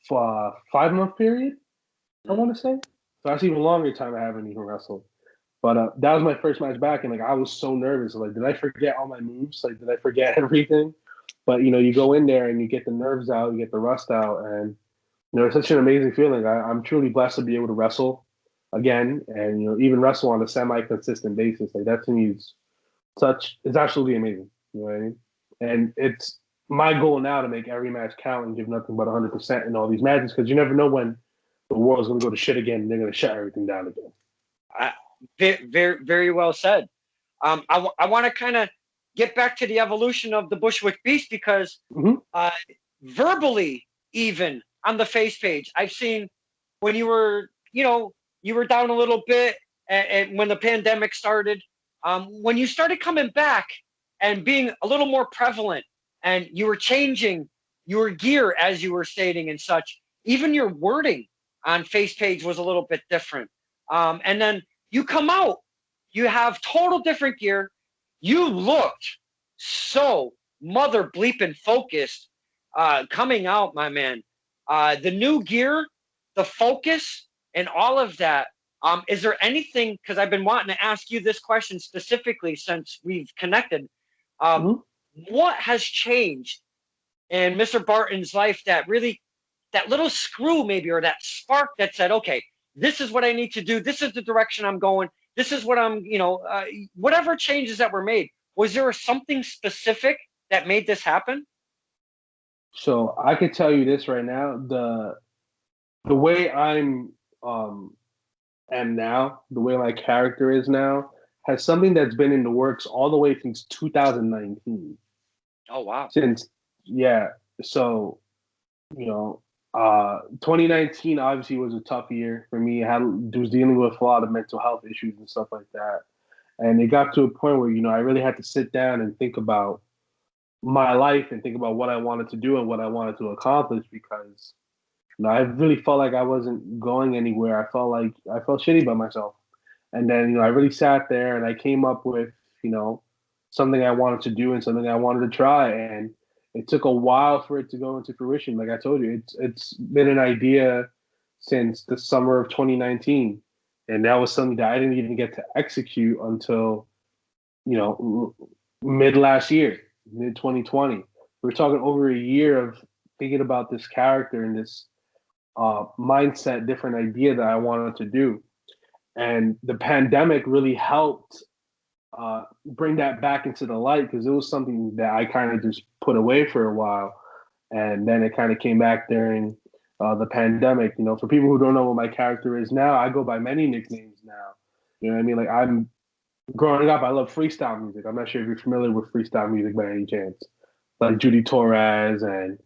5 month period, I want to say. So that's even longer time I haven't even wrestled. But that was my first match back, and like I was so nervous. Like, did I forget all my moves? Like, did I forget everything? But you go in there and you get the nerves out, you get the rust out, and it's such an amazing feeling. I'm truly blessed to be able to wrestle again, and even wrestle on a semi-consistent basis. Like that to me is it's absolutely amazing. You know what I mean? And it's my goal now to make every match count and give nothing but 100% in all these matches because you never know when the world's going to go to shit again and they're going to shut everything down again. Very, very well said. I want to kind of get back to the evolution of the Bushwick Beast because verbally, even on the face page, I've seen when you were, you were down a little bit, and when the pandemic started, when you started coming back and being a little more prevalent, and you were changing your gear as you were stating and such. Even your wording on face page was a little bit different. And then you come out, you have total different gear. You looked so mother bleeping focused coming out, my man. The new gear, the focus, and all of that. Is there anything, because I've been wanting to ask you this question specifically since we've connected, what has changed in Mr. Barton's life that really, that little screw maybe, or that spark that said, okay, this is what I need to do. This is the direction I'm going. This is what I'm, whatever changes that were made. Was there something specific that made this happen? So I could tell you this right now, the way I'm am now, the way my character is now, has something that's been in the works all the way since 2019. Oh wow! So 2019 obviously was a tough year for me. I was dealing with a lot of mental health issues and stuff like that, and it got to a point where I really had to sit down and think about my life and think about what I wanted to do and what I wanted to accomplish because I really felt like I wasn't going anywhere. I felt shitty about myself. And then, I really sat there and I came up with, something I wanted to do and something I wanted to try. And it took a while for it to go into fruition. Like I told you, it's been an idea since the summer of 2019. And that was something that I didn't even get to execute until, mid last year, mid 2020. We're talking over a year of thinking about this character and this mindset, different idea that I wanted to do. And the pandemic really helped bring that back into the light because it was something that I kind of just put away for a while. And then it kind of came back during the pandemic. For people who don't know what my character is now, I go by many nicknames now. You know what I mean? Like I'm growing up, I love freestyle music. I'm not sure if you're familiar with freestyle music by any chance. Like Judy Torres and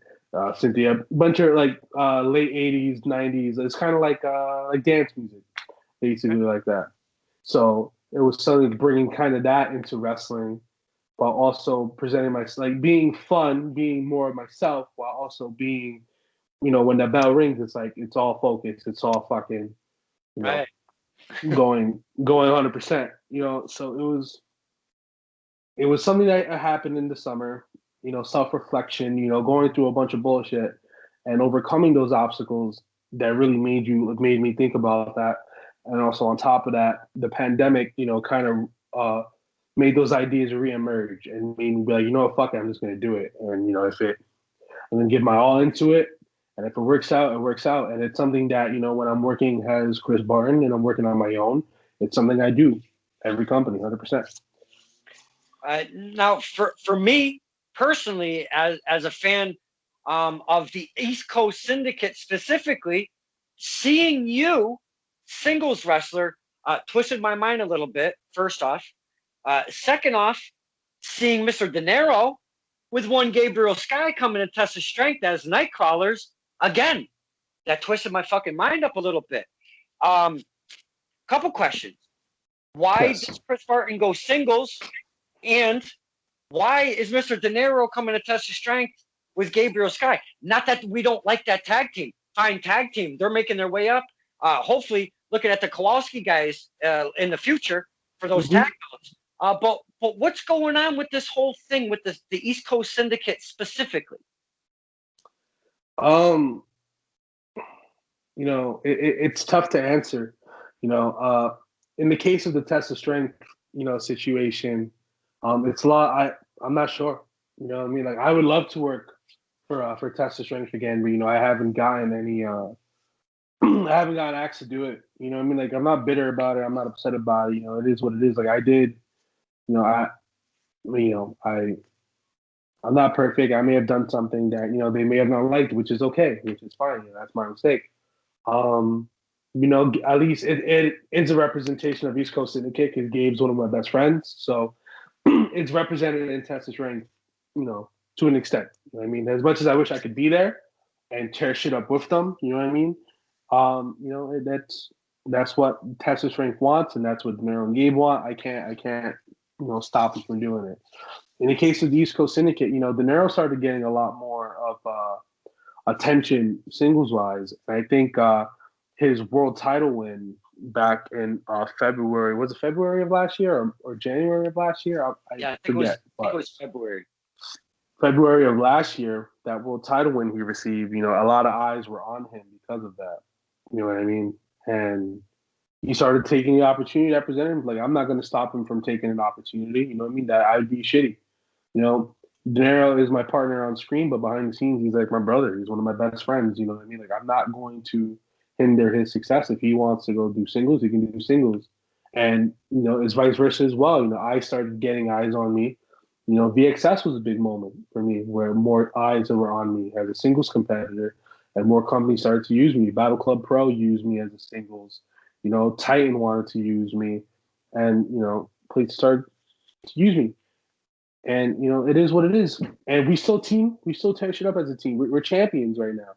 Cynthia, a bunch of like late 80s, 90s. It's kind of like dance music, basically like that. So it was something bringing kind of that into wrestling. while also presenting myself, like being fun, being more of myself, while also being, when the bell rings, it's like it's all focused, it's all fucking, you know, Right. going 100%. So it was something that happened in the summer. Self reflection. Going through a bunch of bullshit and overcoming those obstacles that really made me think about that. And also on top of that, the pandemic, kind of made those ideas reemerge and made me be like, what, fuck it, I'm just gonna do it. And I'm gonna give my all into it. And if it works out, it works out. And it's something that, when I'm working as Chris Barton and I'm working on my own, it's something I do every company, 100%. Now, for me personally, as a fan of the East Coast Syndicate specifically, seeing you singles wrestler twisted my mind a little bit. First off, second off, seeing Mr. De Niro with one Gabriel Sky coming to test his strength as Nightcrawlers again, that twisted my fucking mind up a little bit. Couple questions. Why Yes. does Chris Barton go singles? And why is Mr. De Niro coming to test his strength with Gabriel Sky? Not that we don't like that tag team. Fine tag team. They're making their way up. Hopefully, looking at the Kowalski guys in the future for those tag belts. But what's going on with this whole thing with the East Coast Syndicate specifically? It's tough to answer. In the case of the test of strength, situation, it's a lot. I'm not sure. What I mean? Like, I would love to work for test of strength again, but I haven't gotten any. I haven't gotten asked to do it. What I mean? Like, I'm not bitter about it. I'm not upset about it. It is what it is. Like, I did. I. I'm not perfect. I may have done something that they may have not liked, which is okay, which is fine. That's my mistake. At least it is a representation of East Coast Syndicate because Gabe's one of my best friends. So it's represented in Texas Ring, to an extent. I mean? As much as I wish I could be there and tear shit up with them, you know what I mean? That's what Texas Ring wants, and that's what Mero and Gabe want. I can't, stop them from doing it. In the case of the East Coast Syndicate, De Niro started getting a lot more of attention singles wise. I think his world title win back in February, was it February of last year or January of last year? I think it was February. February of last year, that world title win he received, a lot of eyes were on him because of that. You know what I mean? And he started taking the opportunity that presented him. Like, I'm not going to stop him from taking an opportunity. You know what I mean? That I'd be shitty. De Niro is my partner on screen, but behind the scenes, he's like my brother. He's one of my best friends. You know what I mean? Like, I'm not going to hinder his success. If he wants to go do singles, he can do singles. And, it's vice versa as well. I started getting eyes on me. VXS was a big moment for me where more eyes were on me as a singles competitor and more companies started to use me. Battle Club Pro used me as a singles. Titan wanted to use me and, places started to use me. And, it is what it is. And we still tear shit up as a team. We're champions right now.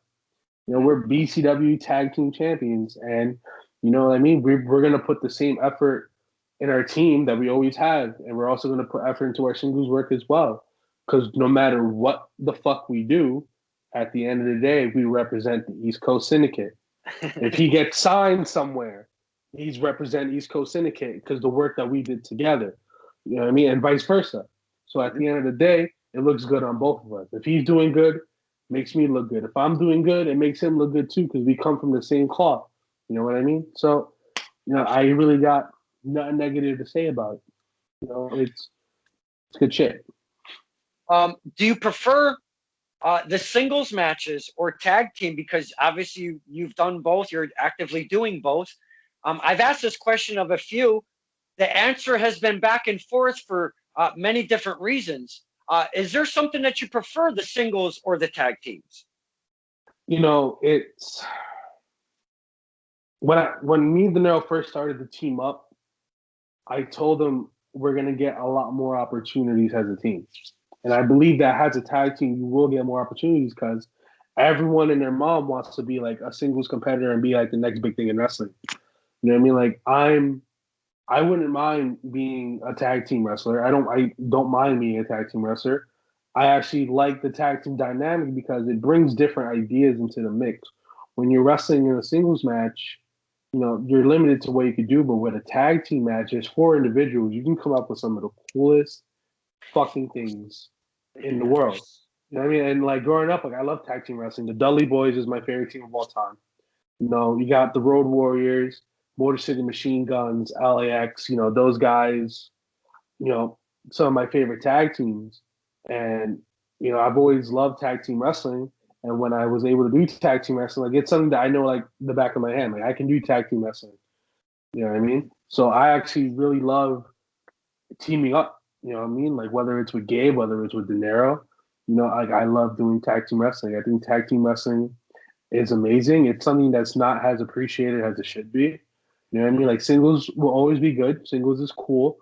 We're BCW tag team champions. And, you know what I mean? We're going to put the same effort in our team that we always have. And we're also going to put effort into our singles work as well. Because no matter what the fuck we do, at the end of the day, we represent the East Coast Syndicate. If he gets signed somewhere, he's represent East Coast Syndicate because the work that we did together. You know what I mean? And vice versa. So at the end of the day, it looks good on both of us. If he's doing good, it makes me look good. If I'm doing good, it makes him look good too because we come from the same cloth. You know what I mean? So, I really got nothing negative to say about it. It's good shit. Do you prefer the singles matches or tag team? Because obviously you've done both. You're actively doing both. I've asked this question of a few. The answer has been back and forth for many different reasons. Is there something that you prefer, the singles or the tag teams? It's when me and De Niro first started to team up, I told him we're gonna get a lot more opportunities as a team. And I believe that as a tag team, you will get more opportunities because everyone and their mom wants to be like a singles competitor and be like the next big thing in wrestling. You know what I mean? Like, I wouldn't mind being a tag team wrestler. I don't mind being a tag team wrestler. I actually like the tag team dynamic because it brings different ideas into the mix. When you're wrestling in a singles match, you're limited to what you can do, but with a tag team match, there's four individuals. You can come up with some of the coolest fucking things in the world. You know what I mean? And like growing up, like I love tag team wrestling. The Dudley Boys is my favorite team of all time. You got the Road Warriors, Motor City Machine Guns, LAX, those guys, you know, some of my favorite tag teams. And, I've always loved tag team wrestling. And when I was able to do tag team wrestling, like it's something that I know like the back of my hand. Like I can do tag team wrestling. You know what I mean? So I actually really love teaming up. You know what I mean? Like whether it's with Gabe, whether it's with De Niro, like I love doing tag team wrestling. I think tag team wrestling is amazing. It's something that's not as appreciated as it should be. You know what I mean? Like singles will always be good. Singles is cool,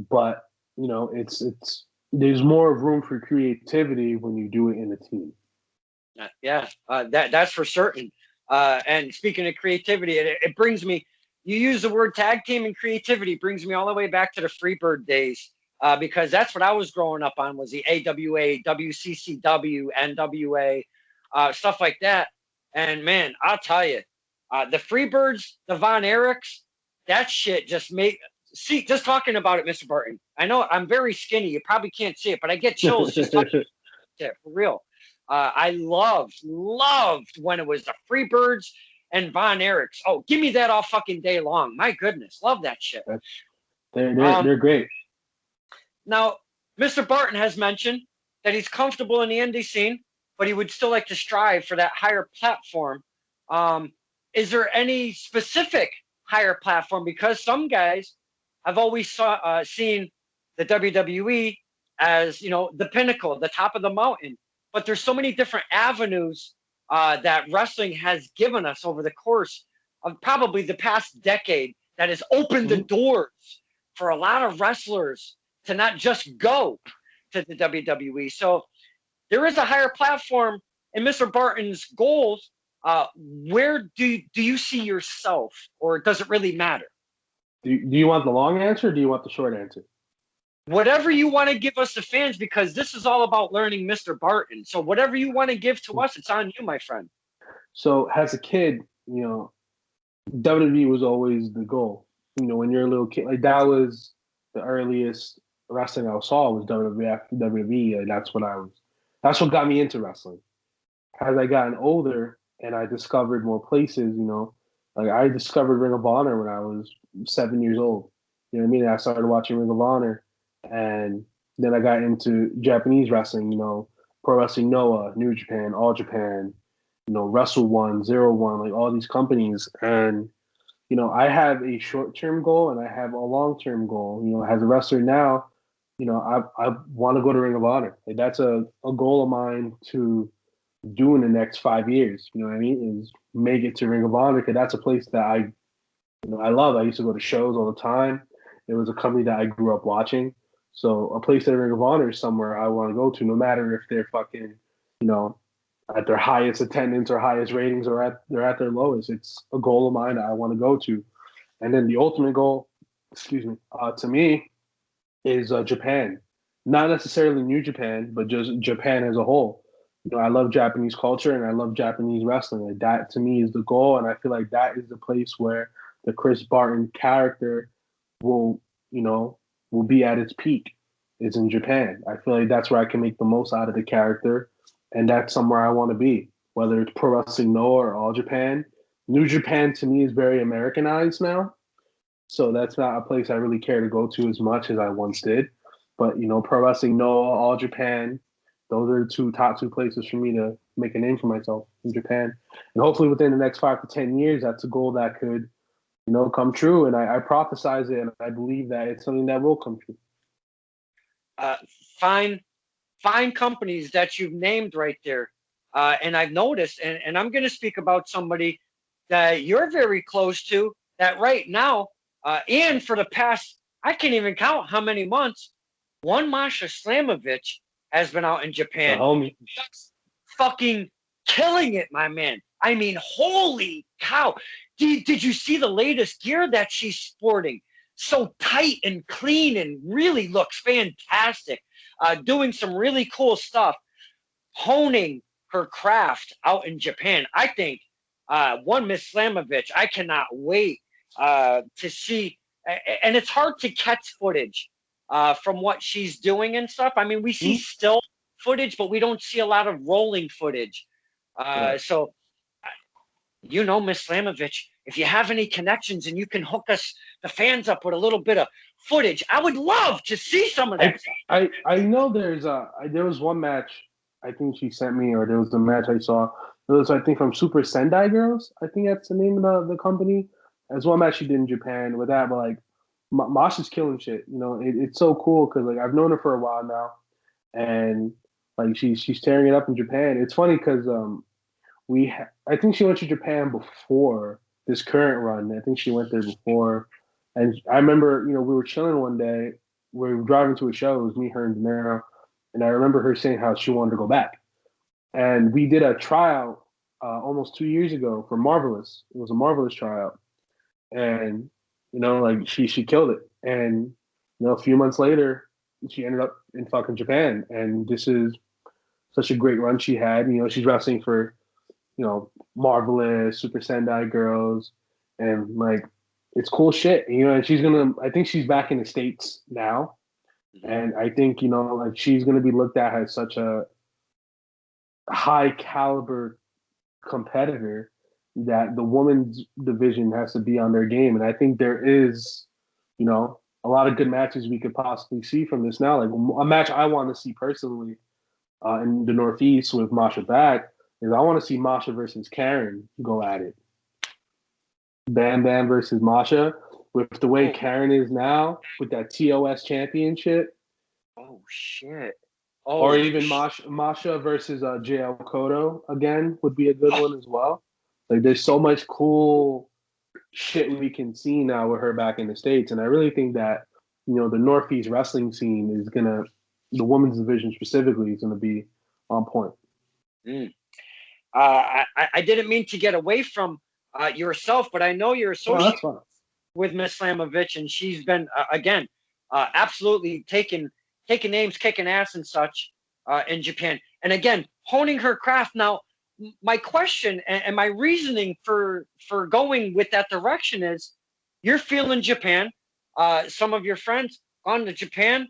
but it's there's more room for creativity when you do it in a team. Yeah, that's for certain. And speaking of creativity, it brings me. You use the word tag team and creativity brings me all the way back to the Freebird days, because that's what I was growing up on was the AWA, WCCW, NWA, stuff like that. And man, I'll tell you, the Freebirds, the Von Erichs, that shit just just talking about it, Mr. Barton. I know I'm very skinny. You probably can't see it, but I get chills just talking about it for real. I loved when it was the Freebirds and Von Erichs. Oh, give me that all fucking day long. My goodness, love that shit. They're great. Now, Mr. Barton has mentioned that he's comfortable in the indie scene, but he would still like to strive for that higher platform. Is there any specific higher platform? Because some guys have always seen the WWE as the pinnacle, the top of the mountain. But there's so many different avenues that wrestling has given us over the course of probably the past decade that has opened the doors for a lot of wrestlers to not just go to the WWE. So there is a higher platform in Mr. Barton's goals. Where do you see yourself, or does it really matter? Do you want the long answer or do you want the short answer? Whatever you want to give us, the fans, because this is all about learning Mr. Barton. So whatever you want to give to us, it's on you, my friend. So as a kid, WWE was always the goal. When you're a little kid, like that was the earliest wrestling I saw was WWE. And that's what got me into wrestling. As I gotten older and I discovered more places, like I discovered Ring of Honor when I was 7 years old. You know what I mean? I started watching Ring of Honor, and then I got into Japanese wrestling. Pro Wrestling Noah, New Japan, All Japan, Wrestle One, Zero One, like all these companies. And I have a short-term goal and I have a long-term goal. As a wrestler now, I want to go to Ring of Honor. Like that's a goal of mine to do in the next 5 years. You know what I mean? Is make it to Ring of Honor because that's a place that I love. I used to go to shows all the time. It was a company that I grew up watching. So a place that Ring of Honor is somewhere I want to go to, no matter if they're fucking, at their highest attendance or highest ratings or they're at their lowest. It's a goal of mine that I want to go to. And then the ultimate goal, to me, is Japan. Not necessarily New Japan, but just Japan as a whole. I love Japanese culture and I love Japanese wrestling. Like that to me is the goal, and I feel like that is the place where the Chris Barton character will, will be at its peak. Is in Japan. I feel like that's where I can make the most out of the character, and that's somewhere I want to be. Whether it's Pro Wrestling Noah or All Japan, New Japan to me is very Americanized now, so that's not a place I really care to go to as much as I once did. But Pro Wrestling Noah, All Japan, those are the top two places for me to make a name for myself in Japan. And hopefully within the next 5 to 10 years, that's a goal that could, come true. And I prophesize it, and I believe that it's something that will come true. Fine companies that you've named right there. And I've noticed, and I'm going to speak about somebody that you're very close to, that right now, and for the past, I can't even count how many months, one Masha Slamovich has been out in Japan. Just fucking killing it, my man. I mean, holy cow. Did you see the latest gear that she's sporting? so tight and clean and really looks fantastic. Doing some really cool stuff, honing her craft out in Japan. I think one Miss Slamovich, I cannot wait to see. And it's hard to catch footage from what she's doing and stuff. I mean, we see still footage, but we don't see a lot of rolling footage. So, Miss Slamovich, if you have any connections and you can hook us, the fans, up with a little bit of footage, I would love to see some of that stuff. I know there was one match I think she sent me, or there was a match I saw. It was, I think, from Super Sendai Girls. I think that's the name of the company. There's one match she did in Japan with that, but like Masha's killing shit. It's so cool because like I've known her for a while now, and like she's tearing it up in Japan. It's funny because I think she went to Japan before this current run. I think she went there before, and I remember we were chilling one day. We were driving to a show. It was me, her, and Denaro, and I remember her saying how she wanted to go back. And we did a tryout almost 2 years ago for Marvelous. It was a Marvelous tryout, and like she killed it. And a few months later, she ended up in fucking Japan, and this is such a great run she had. She's wrestling for Marvelous, Super Sendai Girls, and like it's cool shit. And I think she's back in the States now, and I think like she's gonna be looked at as such a high caliber competitor that the women's division has to be on their game. And I think there is, a lot of good matches we could possibly see from this now. Like a match I want to see personally in the Northeast with Masha back is I want to see Masha versus Karen go at it. Bam Bam versus Masha. With the way Karen is now, with that TOS championship. Oh, shit. Or even Masha versus JL Kodo again would be a good one as well. Like there's so much cool shit we can see now with her back in the States. And I really think that, the Northeast wrestling scene is the women's division specifically is gonna be on point. I didn't mean to get away from yourself, but I know you're associated with Miss Slamovich, and she's been again absolutely taking names, kicking ass and such in Japan. And again, honing her craft. Now, my question and my reasoning for going with that direction is you're feeling Japan. Some of your friends gone to Japan,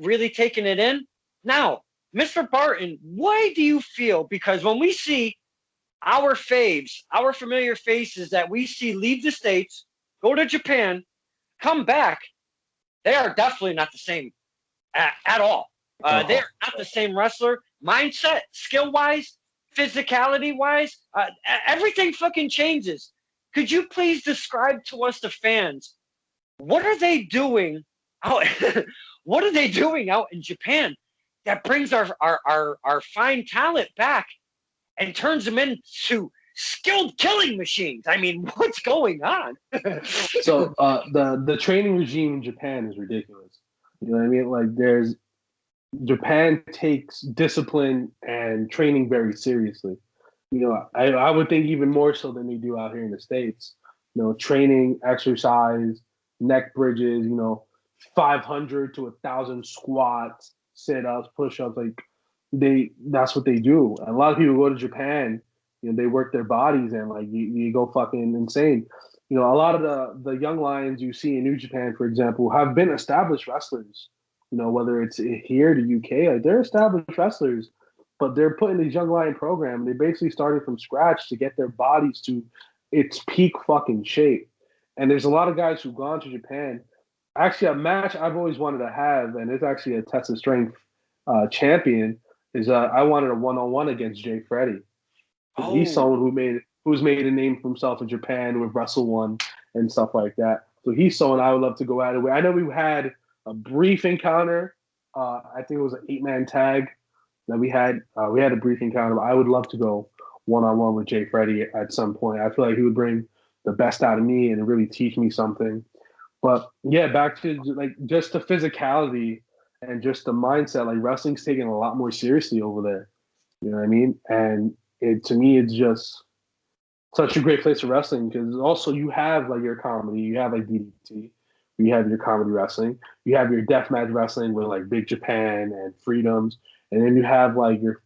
really taking it in. Now, Mr. Barton, why do you feel? Because when we see our faves, our familiar faces that we see leave the States, go to Japan, come back, they are definitely not the same at all. They're not the same wrestler. Mindset, skill-wise, physicality-wise, everything fucking changes. Could you please describe to us, the fans, what are they doing out? What are they doing out in Japan that brings our fine talent back and turns them into skilled killing machines? I mean, what's going on? So the training regime in Japan is ridiculous. You know what I mean? Like Japan takes discipline and training very seriously. I would think even more so than they do out here in the States. Training, exercise, neck bridges, 500 to 1,000 squats, sit-ups, push-ups. Like that's what they do. And a lot of people go to Japan, they work their bodies and like you go fucking insane. A lot of the young lions you see in New Japan, for example, have been established wrestlers. Whether it's here, the UK, like they're established wrestlers, but they're put in these young lion program. They basically started from scratch to get their bodies to its peak fucking shape. And there's a lot of guys who've gone to Japan. Actually, a match I've always wanted to have, and it's actually a test of strength champion, is I wanted a one-on-one against Jay Freddy. He's someone who's made a name for himself in Japan with Wrestle One and stuff like that. So he's someone I would love to go at it with. I know we had a brief encounter. I think it was an 8-man tag that we had. We had a brief encounter. But I would love to go one-on-one with Jay Freddy at some point. I feel like he would bring the best out of me and really teach me something. But yeah, back to like just the physicality and just the mindset. Like wrestling's taken a lot more seriously over there. You know what I mean? And to me, it's just such a great place for wrestling because also you have like your comedy, you have like DDT, You have your comedy wrestling. You have your deathmatch wrestling with like Big Japan and Freedoms, and then you have like your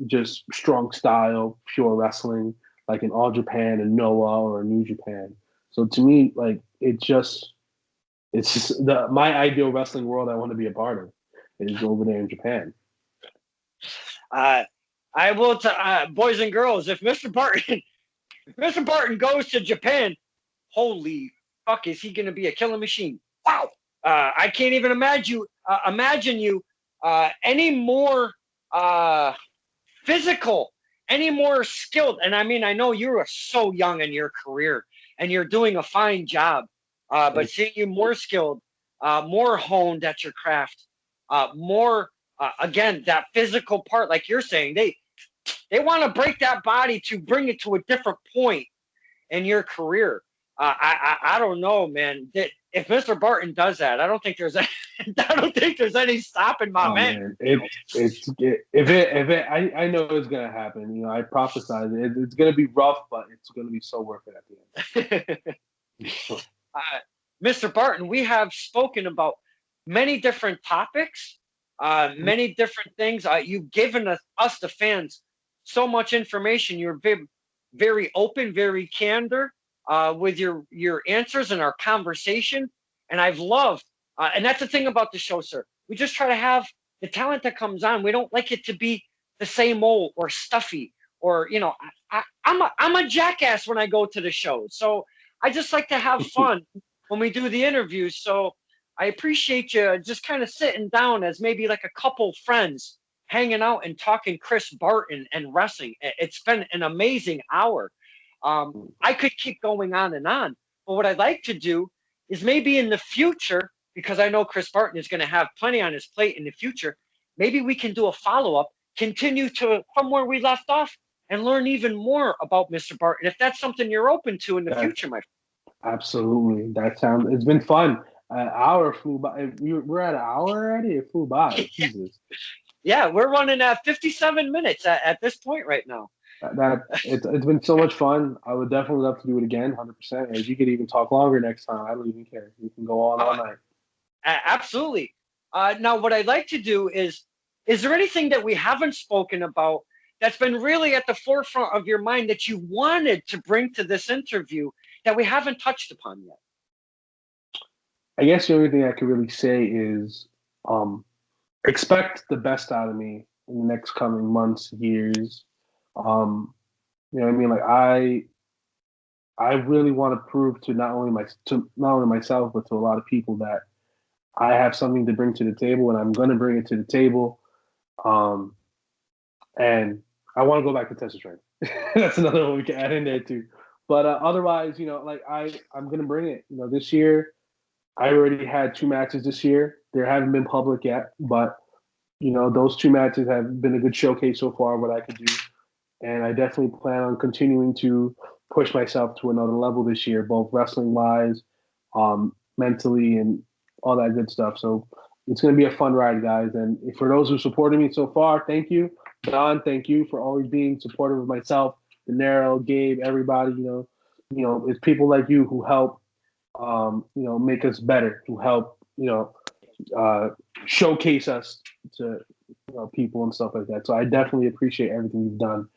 just strong style pure wrestling like in All Japan and Noah or New Japan. So to me, like it's just the my ideal wrestling world I want to be a part of is over there in Japan. Uh, I will, boys and girls, if Mr. Barton, if Mr. Barton goes to Japan, holy fuck, is he going to be a killing machine? Wow. I can't even imagine you any more physical, any more skilled. And I mean, I know you are so young in your career and you're doing a fine job, but seeing you more skilled, more honed at your craft, more, again, that physical part, like you're saying, they want to break that body to bring it to a different point in your career. I don't know, man. If Mr. Barton does that, I don't think there's any stopping my man. Man, I know it's gonna happen. You know, I prophesied it's gonna be rough, but it's gonna be so worth it at the end. Mr. Barton, we have spoken about many different topics, many different things. You've given us the fans so much information. You're very open, very candor with your answers and our conversation. And I've loved, and that's the thing about the show, sir. We just try to have the talent that comes on. We don't like it to be the same old or stuffy or, you know, I'm a jackass when I go to the show. So I just like to have fun when we do the interviews. So I appreciate you just kind of sitting down as maybe like a couple friends hanging out and talking Chris Barton and wrestling. It's been an amazing hour. I could keep going on and on, but what I'd like to do is maybe in the future, because I know Chris Barton is going to have plenty on his plate in the future, maybe we can do a follow-up, continue to from where we left off and learn even more about Mr. Barton. If that's something you're open to in the future, my friend. Absolutely. It's been fun. An hour flew by. We're at an hour already? It flew by. Jesus. Yeah, we're running at 57 minutes at this point right now. It's been so much fun. I would definitely love to do it again, 100%. And you could even talk longer next time. I don't even care. We can go on all night. Absolutely. Now, what I'd like to do is there anything that we haven't spoken about that's been really at the forefront of your mind that you wanted to bring to this interview that we haven't touched upon yet? I guess the only thing I could really say is expect the best out of me in the next coming months, years. You know what I mean? Like I really want to prove to not only myself but to a lot of people that I have something to bring to the table, and I'm going to bring it to the table. And I want to go back to Tessa Train. That's another one we can add in there too. But otherwise, you know, like I'm going to bring it. You know, this year I already had 2 matches this year. They haven't been public yet, but you know, those 2 matches have been a good showcase so far of what I could do. And I definitely plan on continuing to push myself to another level this year, both wrestling wise, mentally, and all that good stuff. So it's going to be a fun ride, guys. And for those who supported me so far, thank you. Don, thank you for always being supportive of myself, De Niro, Gabe, everybody. You know, it's people like you who help, you know, make us better, who help, you know, showcase us to people and stuff like that. So I definitely appreciate everything you've done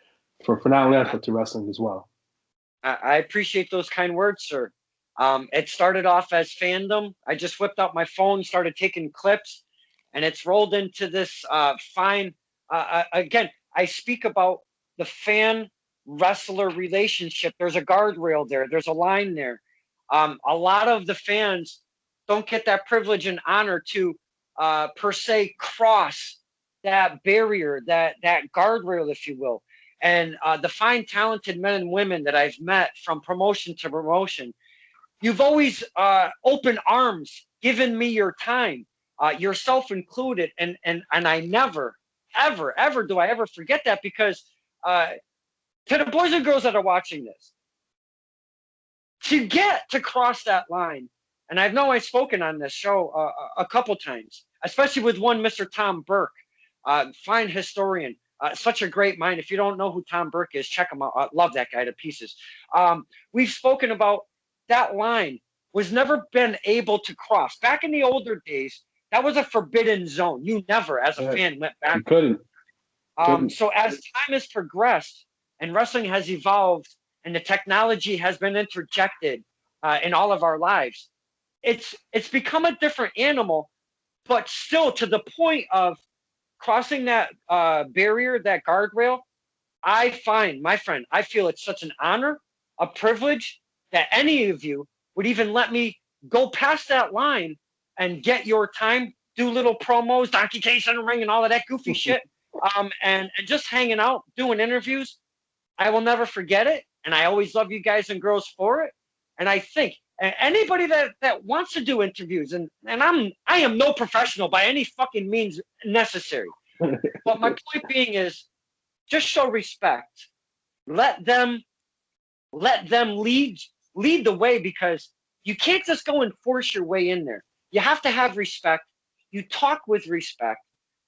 for not only us but to wrestling as well. I appreciate those kind words, sir. It started off as fandom. I just whipped out my phone, started taking clips, and it's rolled into this fine. Again, I speak about the fan wrestler relationship. There's a guardrail there. There's a line there. A lot of the fans don't get that privilege and honor to per se cross that barrier, that guardrail, if you will. And the fine, talented men and women that I've met from promotion to promotion, you've always open arms, given me your time, yourself included, and I never, ever do I ever forget that, because to the boys and girls that are watching this, to get to cross that line, and I know I've spoken on this show a couple times, especially with one Mr. Tom Burke, fine historian. Such a great mind. If you don't know who Tom Burke is, check him out. I love that guy to pieces. We've spoken about that line was never been able to cross. Back in the older days, that was a forbidden zone. You never, as a fan, went You back. couldn't. So as time has progressed and wrestling has evolved and the technology has been interjected in all of our lives, it's become a different animal, but still to the point of crossing that barrier, that guardrail. I find, my friend, I feel it's such an honor, a privilege that any of you would even let me go past that line and get your time, do little promos, Donkey Case in the ring, and all of that goofy shit, and just hanging out, doing interviews. I will never forget it, and I always love you guys and girls for it. And I think anybody that wants to do interviews, and I am no professional by any fucking means necessary, but my point being is just show respect. Let them lead the way, because you can't just go and force your way in there. You have to have respect. You talk with respect.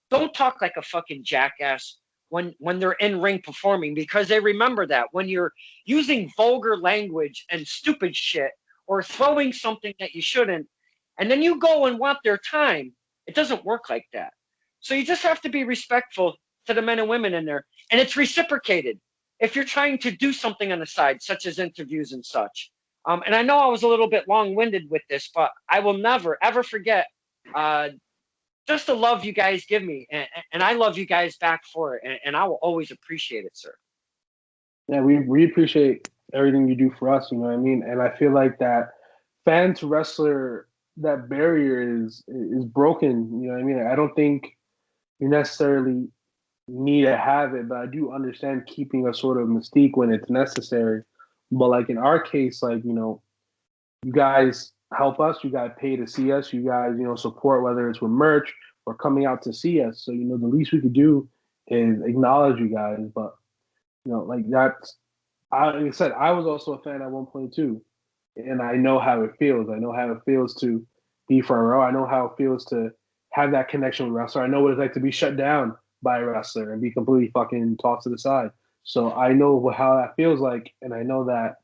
Don't talk like a fucking jackass when they're in ring performing, because they remember that when you're using vulgar language and stupid shit or throwing something that you shouldn't, and then you go and want their time, it doesn't work like that. So you just have to be respectful to the men and women in there, and it's reciprocated if you're trying to do something on the side, such as interviews and such. And I know I was a little bit long-winded with this, but I will never, ever forget just the love you guys give me. And I love you guys back for it. And I will always appreciate it, sir. Yeah, we appreciate everything you do for us, you know what I mean? And I feel like that fan to wrestler, that barrier is broken, you know what I mean? I don't think you necessarily need to have it, but I do understand keeping a sort of mystique when it's necessary. But like in our case, like, you know, you guys help us, you guys pay to see us, you guys, you know, support, whether it's with merch or coming out to see us. So, you know, the least we could do is acknowledge you guys. But, you know, like that's, like I said, I was also a fan at one point too. And I know how it feels. I know how it feels to be front row. I know how it feels to have that connection with wrestler. I know what it's like to be shut down by a wrestler and be completely fucking tossed to the side. So I know how that feels like, and I know that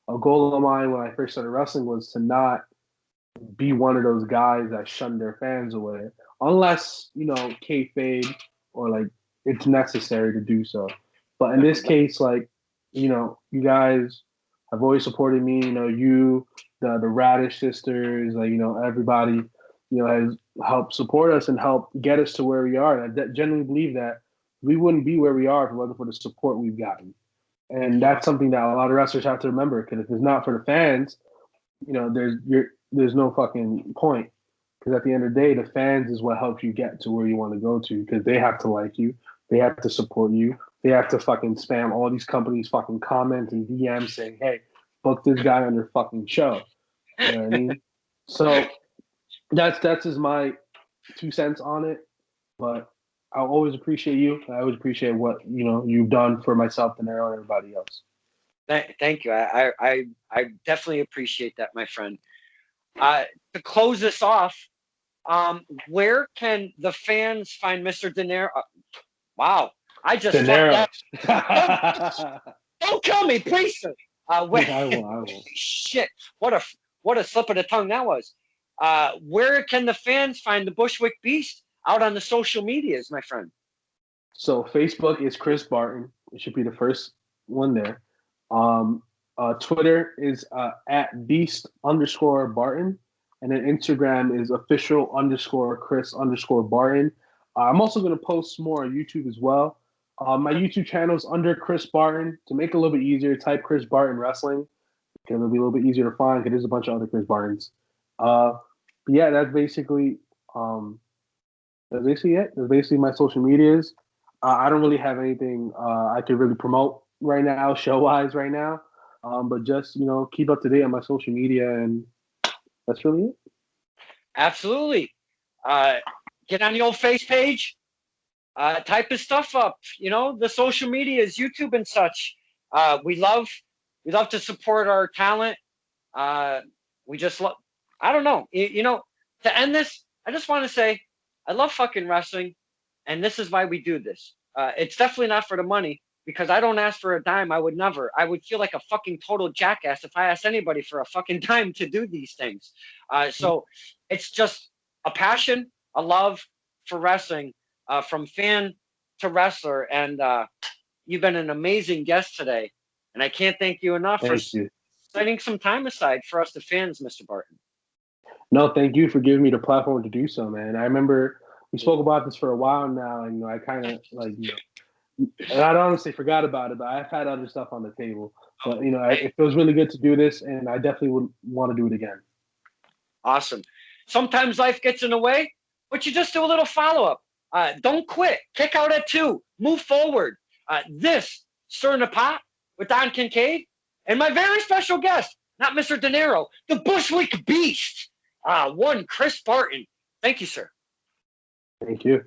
a goal of mine when I first started wrestling was to not be one of those guys that shun their fans away, unless, you know, kayfabe or like it's necessary to do so. But in this case, like, you know, you guys have always supported me. You know, you, the Radish sisters, like, you know, everybody, you know, has helped support us and help get us to where we are. And I genuinely believe that we wouldn't be where we are if it wasn't for the support we've gotten. And that's something that a lot of wrestlers have to remember. Because if it's not for the fans, you know, there's no fucking point. Because at the end of the day, the fans is what helps you get to where you want to go to. Because they have to like you, they have to support you, they have to fucking spam all these companies' fucking comments and DMs saying, "Hey, book this guy on your fucking show." You know what I mean? So that's just my 2 cents on it. But I'll always appreciate you. I always appreciate what, you know, you've done for myself and everybody else. Thank you. I definitely appreciate that, my friend. To close this off, where can the fans find Mr. De Niro? Wow, I just fucked that. Don't kill me, please, sir. I will. Shit, what a slip of the tongue that was. Where can the fans find the Bushwick Beast out on the social medias, my friend? So Facebook is Chris Barton. It should be the first one there. Twitter is at beast_Barton. And then Instagram is official_Chris_Barton. I'm also going to post more on YouTube as well. My YouTube channel is under Chris Barton. To make it a little bit easier, type Chris Barton Wrestling. Because it'll be a little bit easier to find because there's a bunch of other Chris Bartons. But yeah, that's basically it. That's basically my social medias. I don't really have anything I could really promote right now, show-wise right now. But just, you know, keep up to date on my social media, and that's really it. Absolutely. Get on the old face page. Type his stuff up. You know, the social medias, YouTube and such. We love to support our talent. We just love. I don't know. You know, to end this, I just want to say I love fucking wrestling, and this is why we do this. It's definitely not for the money. because I don't ask for a dime. I would never. I would feel like a fucking total jackass if I asked anybody for a fucking dime to do these things. So it's just a passion, a love for wrestling, from fan to wrestler. And you've been an amazing guest today. And I can't thank you enough for Thank you. setting some time aside for us, the fans, Mr. Barton. No, thank you for giving me the platform to do so, man. I remember we spoke about this for a while now, and I kind of like, and I honestly forgot about it, but I've had other stuff on the table. But it feels really good to do this, and I definitely would want to do it again. Awesome. Sometimes life gets in the way, but you just do a little follow-up. Don't quit. Kick out at 2. Move forward. This, Stir in the Pot with Don Kincaid, and my very special guest, not Mr. De Niro, the Bushwick Beast, one Chris Barton. Thank you, sir. Thank you.